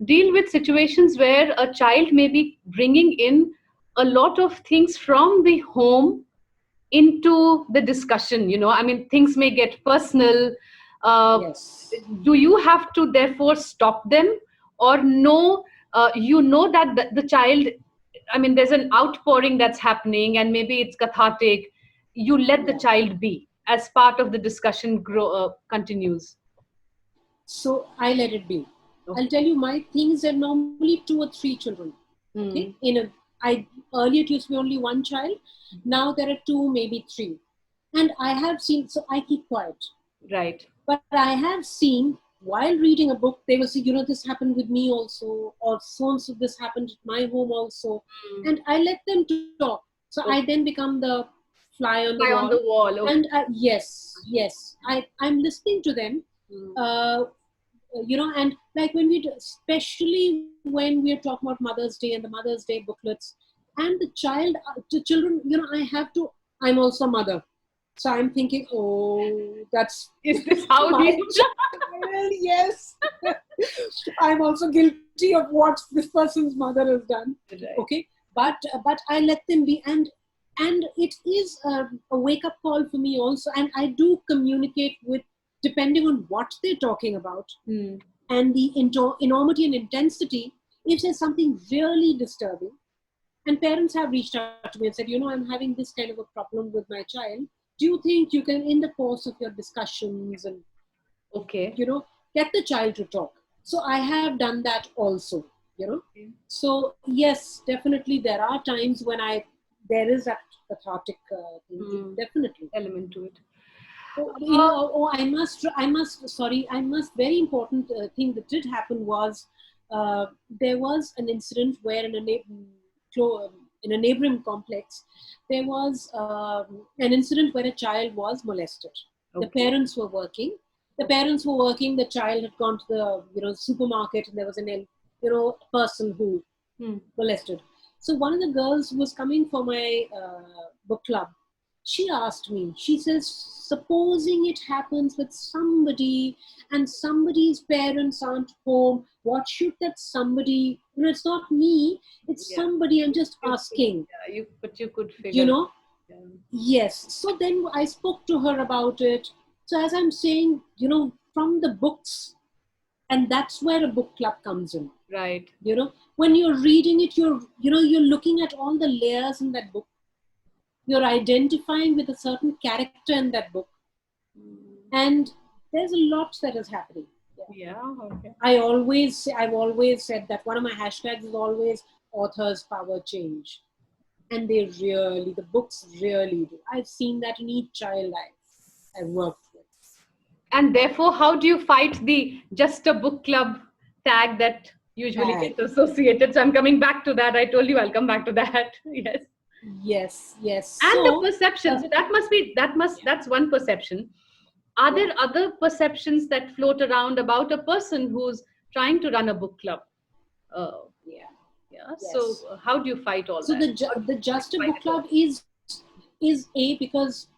deal with situations where a child may be bringing in a lot of things from the home into the discussion? I mean, things may get personal. Yes. Do you have to therefore stop them, or no, that the child I mean, there's an outpouring that's happening, and maybe it's cathartic. You let the Yeah. child be as part of the discussion continues. So I let it be. I'll Okay. tell you, my things are normally 2 or 3 children. Okay. Hmm. Earlier it used to be only one child. Now there are 2, maybe 3. And I have seen, so I keep quiet. Right. But I have seen while reading a book, they will say, this happened with me also, or so and so, this happened at my home also. Hmm. And I let them talk. So I Okay. then become the fly on the Fly on wall. the wall. Okay. And yes, I'm listening to them. Hmm. Uh, and like especially when we are talking about Mother's Day and the Mother's Day booklets, and the children, I have to, I'm also a mother. So I'm thinking, oh, that's Is this how my he? child. Yes. I'm also guilty of what this person's mother has done. Right. Okay. But I let them be. And it is a wake-up call for me also. And I do communicate with, depending on what they're talking about, Hmm. and the enormity and intensity, if there's something really disturbing, and parents have reached out to me and said, I'm having this kind of a problem with my child. Do you think you can, in the course of your discussions, and Okay. get the child to talk? So I have done that also. Okay. So yes, definitely there are times when there is that cathartic thing. Hmm. Definitely. Element to it. Uh, I must, very important thing that did happen was, there was an incident where in a neighboring complex, there was an incident where a child was molested. The okay. parents were working. The child had gone to the, supermarket, and there was person who Hmm. molested. So one of the girls who was coming for my book club, she asked me, she says, supposing it happens with somebody and somebody's parents aren't home, what should that somebody, it's not me, it's Yeah. somebody, I'm just You could, asking, yeah, but you could you figure. know? Yeah. Yes. So then I spoke to her about it. So as I'm saying, from the books, and that's where a book club comes in. Right. When you're reading it, you're looking at all the layers in that book. You're identifying with a certain character in that book, Hmm. and there's a lot that is happening. Yeah. Yeah. Okay. I've always said that one of my hashtags is always authors power change, and the books really do. I've seen that in each child I've worked with. And therefore, how do you fight the just a book club tag that usually Tag. gets associated? So I'm coming back to that. I told you I'll come back to that. Yes. Yes. And the So, perception. uh, So that's one perception. Are yeah. there other perceptions that float around about a person who's trying to run a book club? Uh, Yeah. yeah. So Yes. how do you fight all So that? the How do the you Just a fight Book it all? Club is because,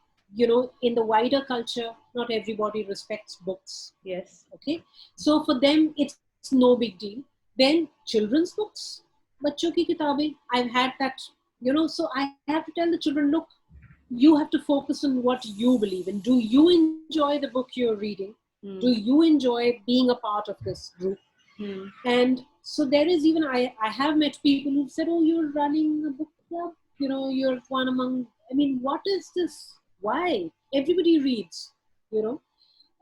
in the wider culture, not everybody respects books. Yes. Okay, so for them it's no big deal. Then children's books, बच्चों की किताबें, I've had that. So I have to tell the children, look, you have to focus on what you believe in. Do you enjoy the book you're reading? Do Hmm. you enjoy being a part of this group? Hmm. And so there is even, I have met people who've said, oh, you're running a book club, you're one among, I mean, what is this? Why? Everybody reads, you know.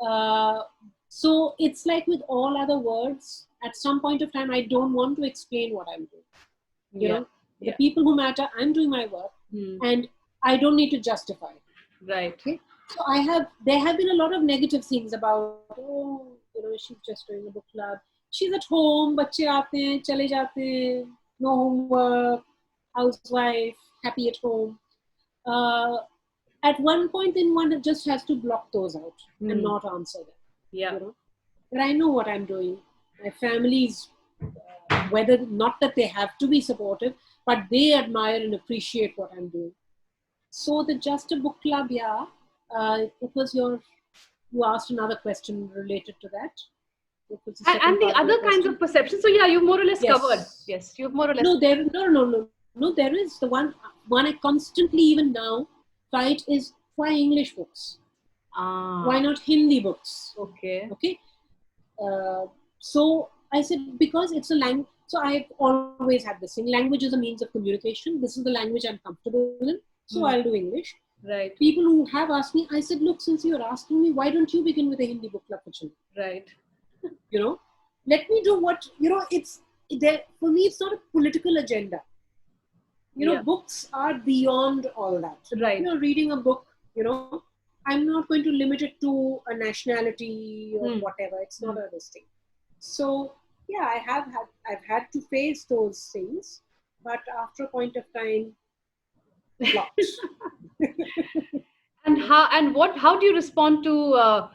Uh, so it's like with all other words, at some point of time, I don't want to explain what I'm doing. Yeah. The Yeah. people who matter, I'm doing my work, Hmm. and I don't need to justify it. Right. Okay. So there have been a lot of negative things about, oh, she's just doing a book club. She's at home, बच्चे आते हैं, चले जाते हैं, no homework, housewife, happy at home. Uh, at one point, then one just has to block those out and Hmm. not answer them. Yeah. But I know what I'm doing. My family's, whether not that they have to be supportive, but they admire and appreciate what I'm doing. So the Just a Book Club, yeah, it was you asked another question related to that. It was the And second the part of your other kinds question. of perceptions. So yeah, you've more or less covered. Yes. Yes, you've more or less. No, no. There is the one I constantly even now fight is, why English books? Why Ah. not Hindi books? Okay. Okay. So I said, because it's a language. So I've always had this thing. Language is a means of communication. This is the language I'm comfortable in. So I'll do English. Right. People who have asked me, I said, look, since you're asking me, why don't you begin with a Hindi book club for children? Right. Let me do what, it's there. For me, it's not a political agenda. Books are beyond all that. Right. Reading a book, I'm not going to limit it to a nationality or whatever. It's not a this thing. So, yeah, I've had to face those things, but after a point of time, blocked. And how do you respond to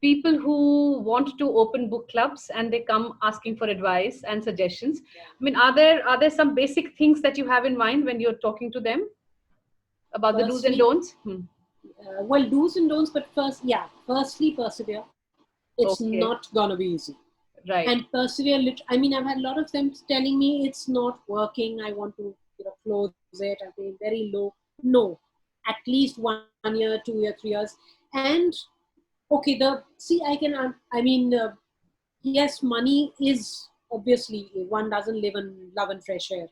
people who want to open book clubs and they come asking for advice and suggestions? I mean, are there some basic things that you have in mind when you're talking to them about the do's and don'ts? Well, do's and don'ts, but firstly, persevere. It's not gonna be easy. Right. And persevere. I've had a lot of them telling me it's not working. I want to, close it. I've been very low. No, at least 1 year, 2 years, 3 years. And okay, yes, money is obviously, one doesn't live in love and fresh air.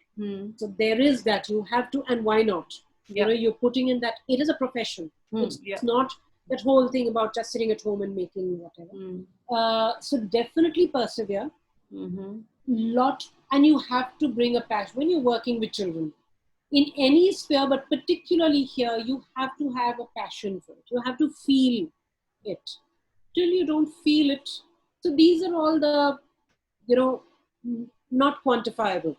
So there is that. You have to, and why not? You're putting in that. It is a profession. It's not that whole thing about just sitting at home and making whatever. So definitely persevere. And you have to bring a passion when you're working with children. In any sphere, but particularly here, you have to have a passion for it. You have to feel it. Till you don't feel it. So these are all the, not quantifiable.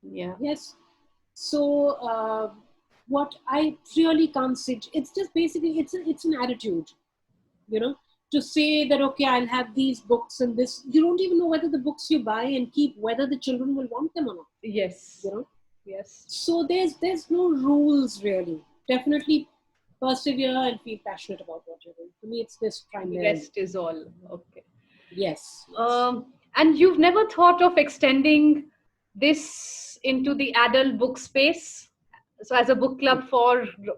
Yeah. Yes. So what I really can't say, it's just basically, it's an attitude, to say that, okay, I'll have these books and this. You don't even know whether the books you buy and keep, whether the children will want them or not. Yes. Yes. So there's no rules really. Definitely persevere and feel passionate about what you're doing. For me, it's this primarily. The rest is all. Okay. Yes. And you've never thought of extending this into the adult book space? So as a book club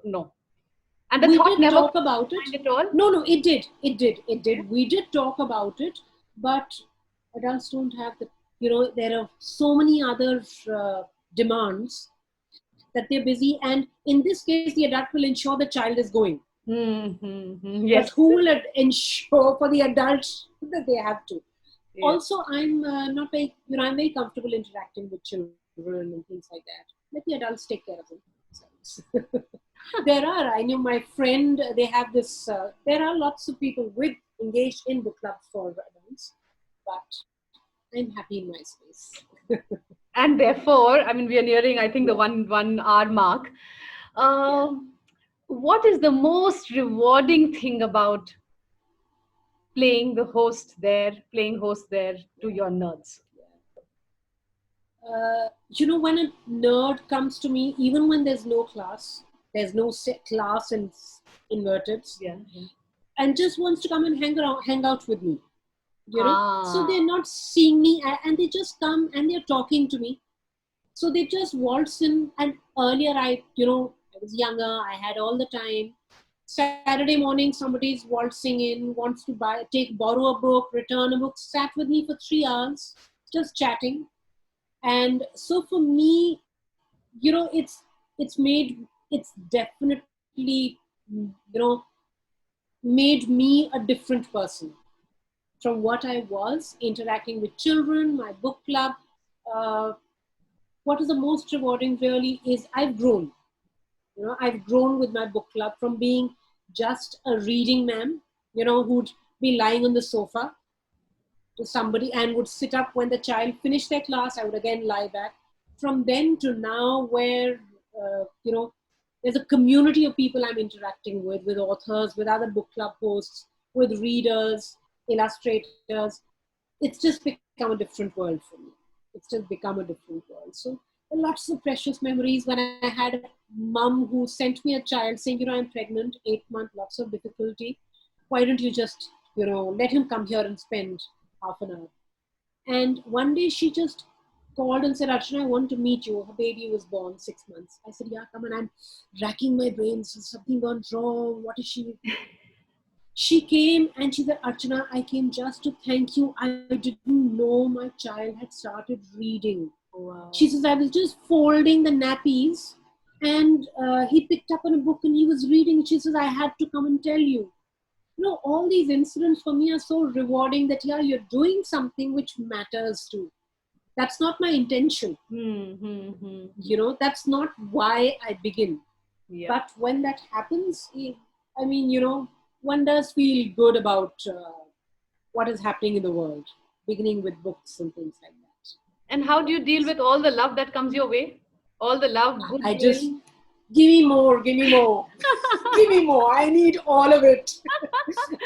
no. And the we thought did never talk about it. At all? No, it did. We did talk about it, but adults don't have the, there are so many other demands that they're busy, and in this case the adult will ensure the child is going. Yes. But who will ensure for the adults that they have to? Yes. Also, I'm not very, I'm very comfortable interacting with children and things like that. Let the adults take care of themselves. I know my friend, they have this, there are lots of people engaged in book clubs for adults, but I'm happy in my space. And therefore, we are nearing, I think, the 1 hour mark. What is the most rewarding thing about playing host there to your nerds? When a nerd comes to me, even when there's no class class in inverted, and just wants to come and hang out with me. So they're not seeing me, and they just come and they're talking to me. So they just waltz in. And earlier, I was younger, I had all the time. Saturday morning, somebody's waltzing in, wants to borrow a book, return a book, sat with me for 3 hours, just chatting. And so for me, it's definitely, made me a different person from what I was interacting with children, my book club. What is the most rewarding really is I've grown. I've grown with my book club from being just a reading ma'am, who'd be lying on the sofa to somebody and would sit up when the child finished their class. I would again lie back. From then to now, where, there's a community of people I'm interacting with authors, with other book club hosts, with readers, illustrators. It's just become a different world for me. It's just become a different world. So lots of precious memories when I had a mum who sent me a child saying, I'm pregnant, 8 months, lots of difficulty. Why don't you just, let him come here and spend half an hour? And one day she just called and said, Archana, I want to meet you. Her baby was born 6 months. I said, yeah, come on. I'm racking my brains. Has something gone wrong? What is she? She came and she said, Archana, I came just to thank you. I didn't know my child had started reading. Wow. She says, I was just folding the nappies and he picked up on a book and he was reading. She says, I had to come and tell you. All these incidents for me are so rewarding that, yeah, you're doing something which matters too. That's not my intention. That's not why I begin. Yeah. But when that happens, I mean, one does feel good about what is happening in the world, beginning with books and things like that. And how do you deal with all the love that comes your way? All the love, I just, goodwill. give me more, give me more, give me more. I need all of it.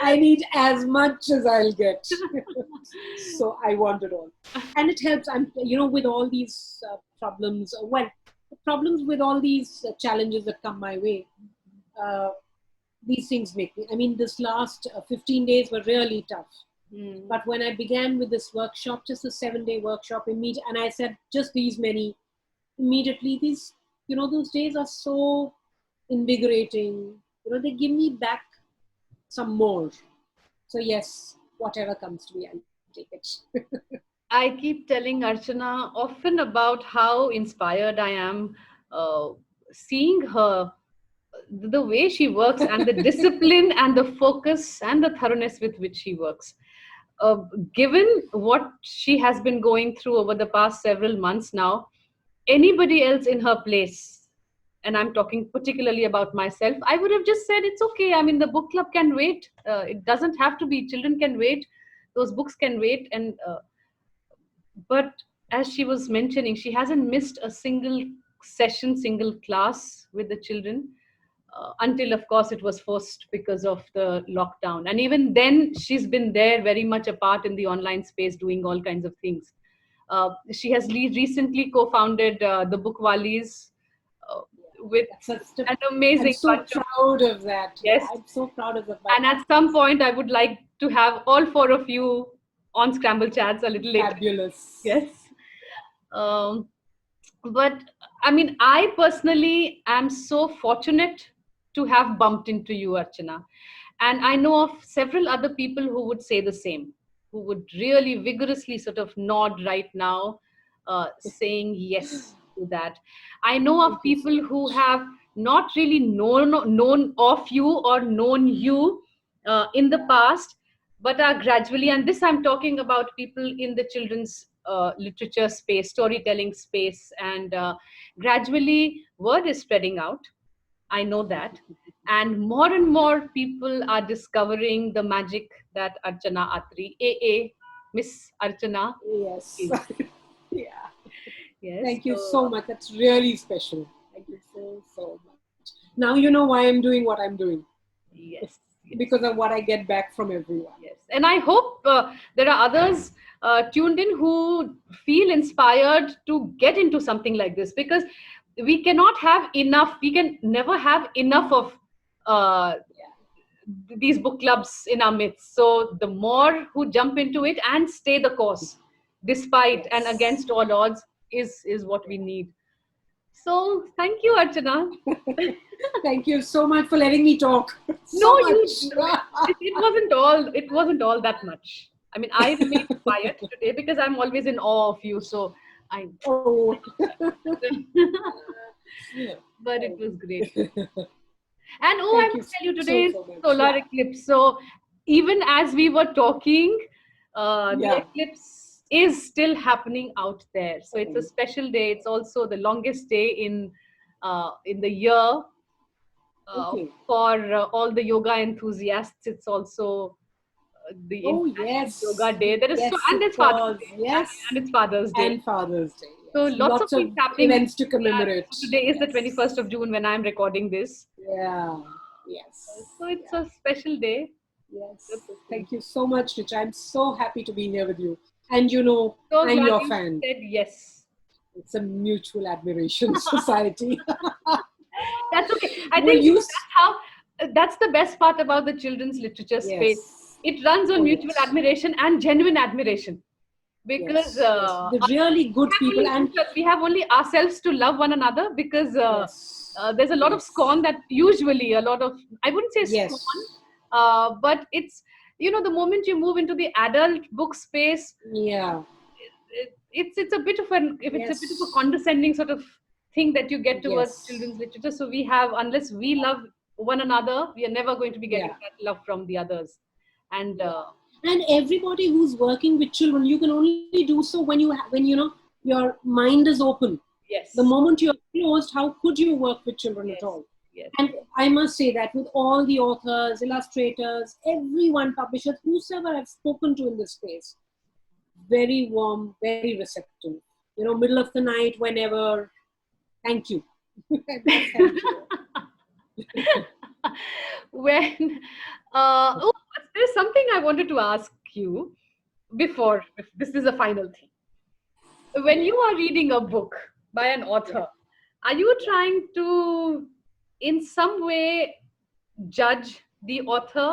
I need as much as I'll get. So I want it all. And it helps. With all these problems, problems with all these challenges that come my way, these things make me, this last 15 days were really tough. But when I began with this workshop, just a 7-day workshop, and I said just these many, immediately these, those days are so invigorating. They give me back some more. So yes, whatever comes to me, I'll take it. I keep telling Archana often about how inspired I am seeing her, the way she works, and the discipline and the focus and the thoroughness with which she works. Given what she has been going through over the past several months now, anybody else in her place, and I'm talking particularly about myself, I would have just said, it's okay. The book club can wait. It doesn't have to be. Children can wait. Those books can wait. But as she was mentioning, she hasn't missed a single session, single class with the children. Until, of course, it was forced because of the lockdown. And even then, she's been there very much a part in the online space, doing all kinds of things. She has recently co-founded the Bookwalis with an amazing I'm so bunch proud of that. Yes. I'm so proud of that. And at some point, I would like to have all 4 of you on Scrambled Chats a little later. Fabulous. Yes. But I personally am so fortunate to have bumped into you, Archana. And I know of several other people who would say the same, who would really vigorously sort of nod right now, saying yes to that. I know of people who have not really known of you or known you in the past, but are gradually, and this I'm talking about people in the children's literature space, storytelling space, and gradually word is spreading out. I know that. And more people are discovering the magic that Archana Atri, AA, Miss Archana. Yes. Is. Yeah. Yes. Thank you so much. That's really special. Thank you so much. Now you know why I'm doing what I'm doing. Yes. Because of what I get back from everyone. Yes. And I hope there are others tuned in who feel inspired to get into something like this, because we cannot have enough. We can never have enough of these book clubs in our midst. So the more who jump into it and stay the course, despite and against all odds, is what we need. So thank you, Archana. Thank you so much for letting me talk. It wasn't all that much. I remain quiet today because I'm always in awe of you. So Oh. But it was great. And I must tell you, today is solar eclipse. So even as we were talking, the eclipse is still happening out there. So it's a special day. It's also the longest day in the year. For all the yoga enthusiasts, it's also the yoga day. There is and it's Father's Day. Yes, and it's Father's Day. And Father's Day. Yes. So lots of things happening. Events to commemorate. Today is the 21st of June when I'm recording this. Yeah. Yes. So it's a special day. Yes. Thank you so much, Richa. I'm so happy to be here with you. And I'm your fan. Said yes. It's a mutual admiration society. That's okay. I think that's the best part about the children's literature space. It runs on mutual admiration and genuine admiration. Because the really good people, and we have only ourselves to love one another, because there's a lot of scorn that usually I wouldn't say scorn, But it's, the moment you move into the adult book space, Yeah. it's a bit of an, if it's a bit of a Yes. condescending sort of thing that you get towards Yes. children's literature. So we have, unless we love one another, we are never going to be getting Yeah. that love from the others. And Yeah. And everybody who's working with children, you can only do so when when your mind is open. The yes, moment you're closed, how could you work with children at yes, all? yes, And yes. I must say that with all the authors, illustrators, everyone, publishers, whosoever I've spoken to in this space, very warm, very receptive. Middle of the night, whenever. Thank you. Just thank you. When there's something I wanted to ask you before, if this is a final thing. When you are reading a book by an Yeah. author, are you Yeah. trying to, in some way, judge the author,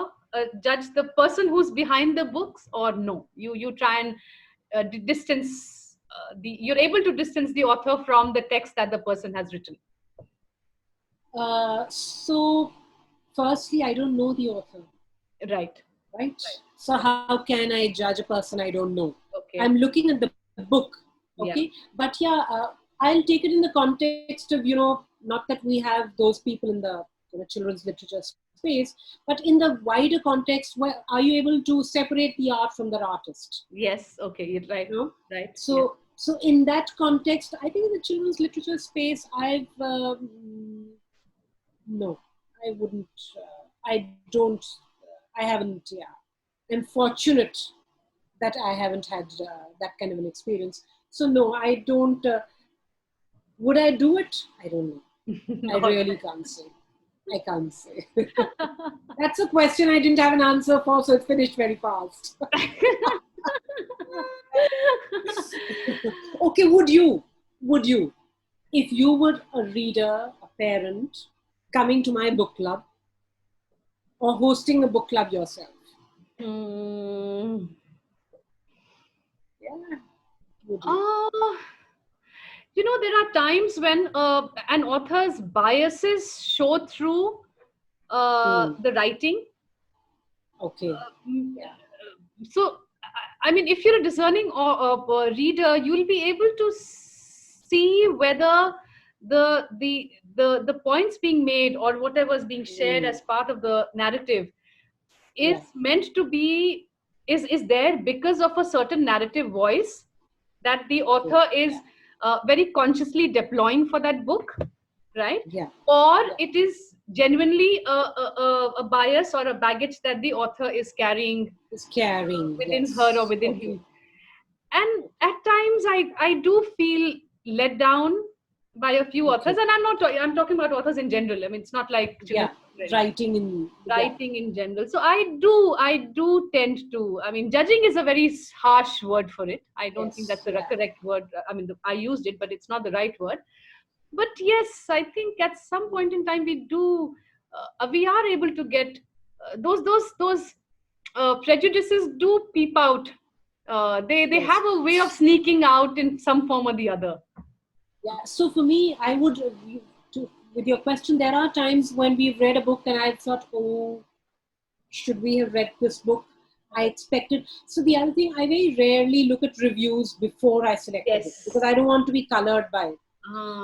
judge the person who's behind the books, or no? You try and distance you're able to distance the author from the text that the person has written. So, firstly, I don't know the author, Right. right? Right. So, how can I judge a person I don't know? I'm Okay. looking at the book, okay? Yeah. But yeah, I'll take it in the context of, not that we have those people in the children's literature space, but in the wider context, where are you able to separate the art from the artist? Yes. Okay. You're right. You know? Right. Yeah. So in that context, I think in the children's literature space, no, I wouldn't. I don't. I haven't. Yeah, I'm fortunate that I haven't had that kind of an experience. So no, I don't. Would I do it? I don't know. I All really can't say. I can't say. That's a question I didn't have an answer for, so it finished very fast. Okay, would you? Would you? If you were a reader, a parent, coming to my book club or hosting a book club yourself? Hmm. Yeah, would you? Uh, there are times when an author's biases show through Hmm. the writing. Okay. Mm, Yeah. so, I mean, if you're a discerning or reader, you'll be able to see whether the points being made or whatever is being shared Hmm. as part of the narrative is Yeah. meant to be, is there because of a certain narrative voice that the Okay. author is Yeah. very consciously deploying for that book, right? Yeah. Or Yeah. it is genuinely a bias or a baggage that the author is carrying It's caring. within her or Yes. within him. Okay. And at times I do feel let down by a few authors, Okay. and I'm talking about authors in general. I mean, it's not like children Yeah. really. Writing in. Yeah. Writing in general. So I do tend to, I mean, judging is a very harsh word for it. I don't think Yes. that's the Yeah. correct word. I mean, I used it, but it's not the right word. But yes, I think at some point in time we are able to get those prejudices do peep out. They have Yes. a way of sneaking out in some form or the other. Yeah. So for me, I would, with your question, there are times when we've read a book and I thought, oh, should we have read this book? I expected. So the other thing, I very rarely look at reviews before I select a book because Yes. I don't want to be colored by it.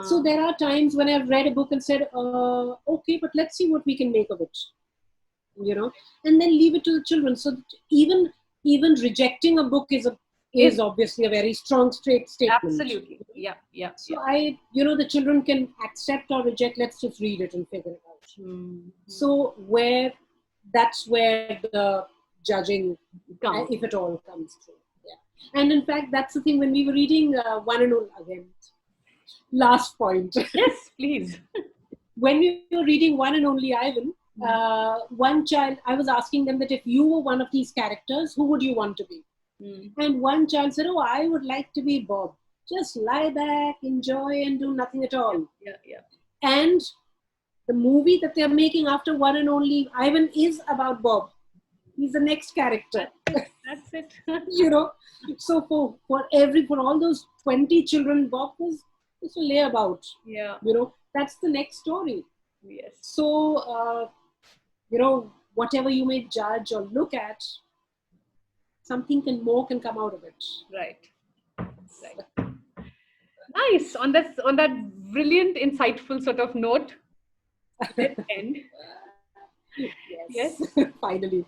So Ah, there are times when I've read a book and said, okay, but let's see what we can make of it, and then leave it to the children. So even rejecting a book is is obviously a very strong straight statement. absolutely. Yeah, yeah, So yeah. the children can accept or reject. Let's just read it and figure it out. Hmm. So that's where the judging, Come. if at all, comes through. Yeah. And in fact, that's the thing when we were reading One and All again. Last point. Yes, please. When we were reading One and Only Ivan, Mm. one child, I was asking them that if you were one of these characters, who would you want to be? Mm. And one child said, oh, I would like to be Bob. Just lie back, enjoy, and do nothing at all. Yeah, yeah. And the movie that they're making after One and Only Ivan is about Bob. He's the next character. That's it. So for all those 20 children, Bob was just a layabout. Yeah. That's the next story. Yes. So whatever you may judge or look at, something more can come out of it. Right. Right. Nice. On that brilliant, insightful sort of note, let's end. Yes. Yes. Finally.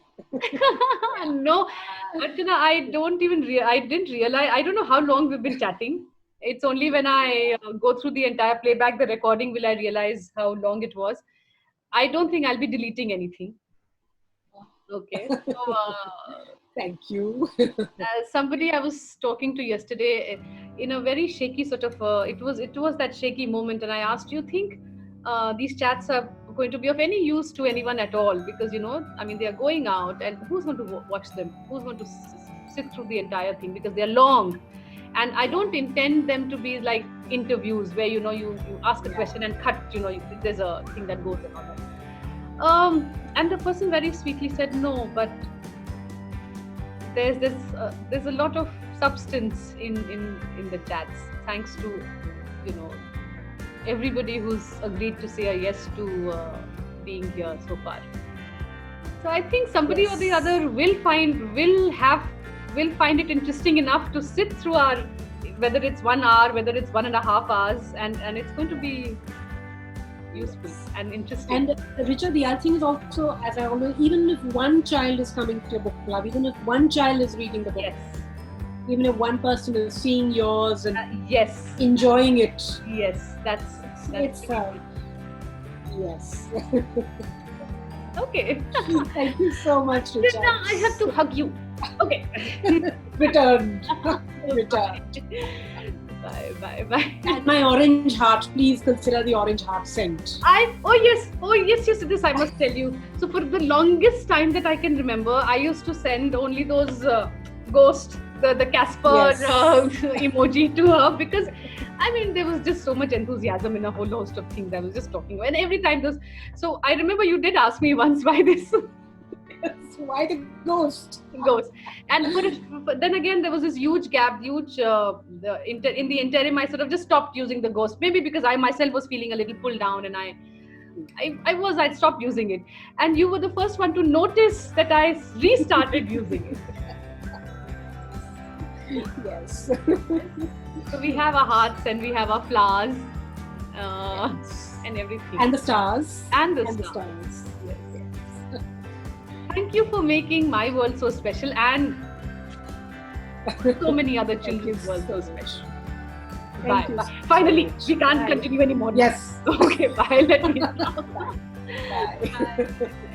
No, Archana, I didn't realize. I don't know how long we've been chatting. It's only when I go through the entire playback, the recording, will I realize how long it was. I don't think I'll be deleting anything. Okay. So, Thank you. somebody I was talking to yesterday, in a very shaky sort of, it was that shaky moment, and I asked, "You think these chats are going to be of any use to anyone at all? Because I mean, they are going out, and who's going to watch them? Who's going to sit through the entire thing? Because they're long, and I don't intend them to be like interviews where you ask a question and cut. There's a thing that goes and all that." And the person very sweetly said, "No, but there's a lot of substance in the chats, thanks to everybody who's agreed to say a yes to being here so far." So I think somebody or the other will find it interesting enough to sit through our, whether it's 1 hour, whether it's 1.5 hours, and it's going to be useful and interesting. And Richa, the other thing is also, as I always, even if one child is coming to your book club, even if one child is reading the book, Yes. even if one person is seeing yours and Yes. enjoying it, Yes. That's it's yes. okay. Thank you so much, Richa. Richa, I have to hug you. Okay. Returned. Bye. And my orange heart, please consider the orange heart sent. Oh yes, this I must tell you. So for the longest time that I can remember, I used to send only those ghost, the Casper Yes. emoji to her, because I mean there was just so much enthusiasm in a whole host of things I was just talking about. And every time so I remember you did ask me once why this Why the ghost? goes. And but then again, there was this huge gap, in the interim, I sort of just stopped using the ghost. Maybe because I myself was feeling a little pulled down, and I stopped using it. And you were the first one to notice that I restarted using it. Yes. So we have our hearts and we have our flowers, and everything. And the stars. And the And the stars. stars. Yes. Thank you for making my world so special, and so many other children's worlds so special. Bye. Thank you so Finally, much. we can't Bye. continue anymore. Yes. Okay, bye. Let me. Bye.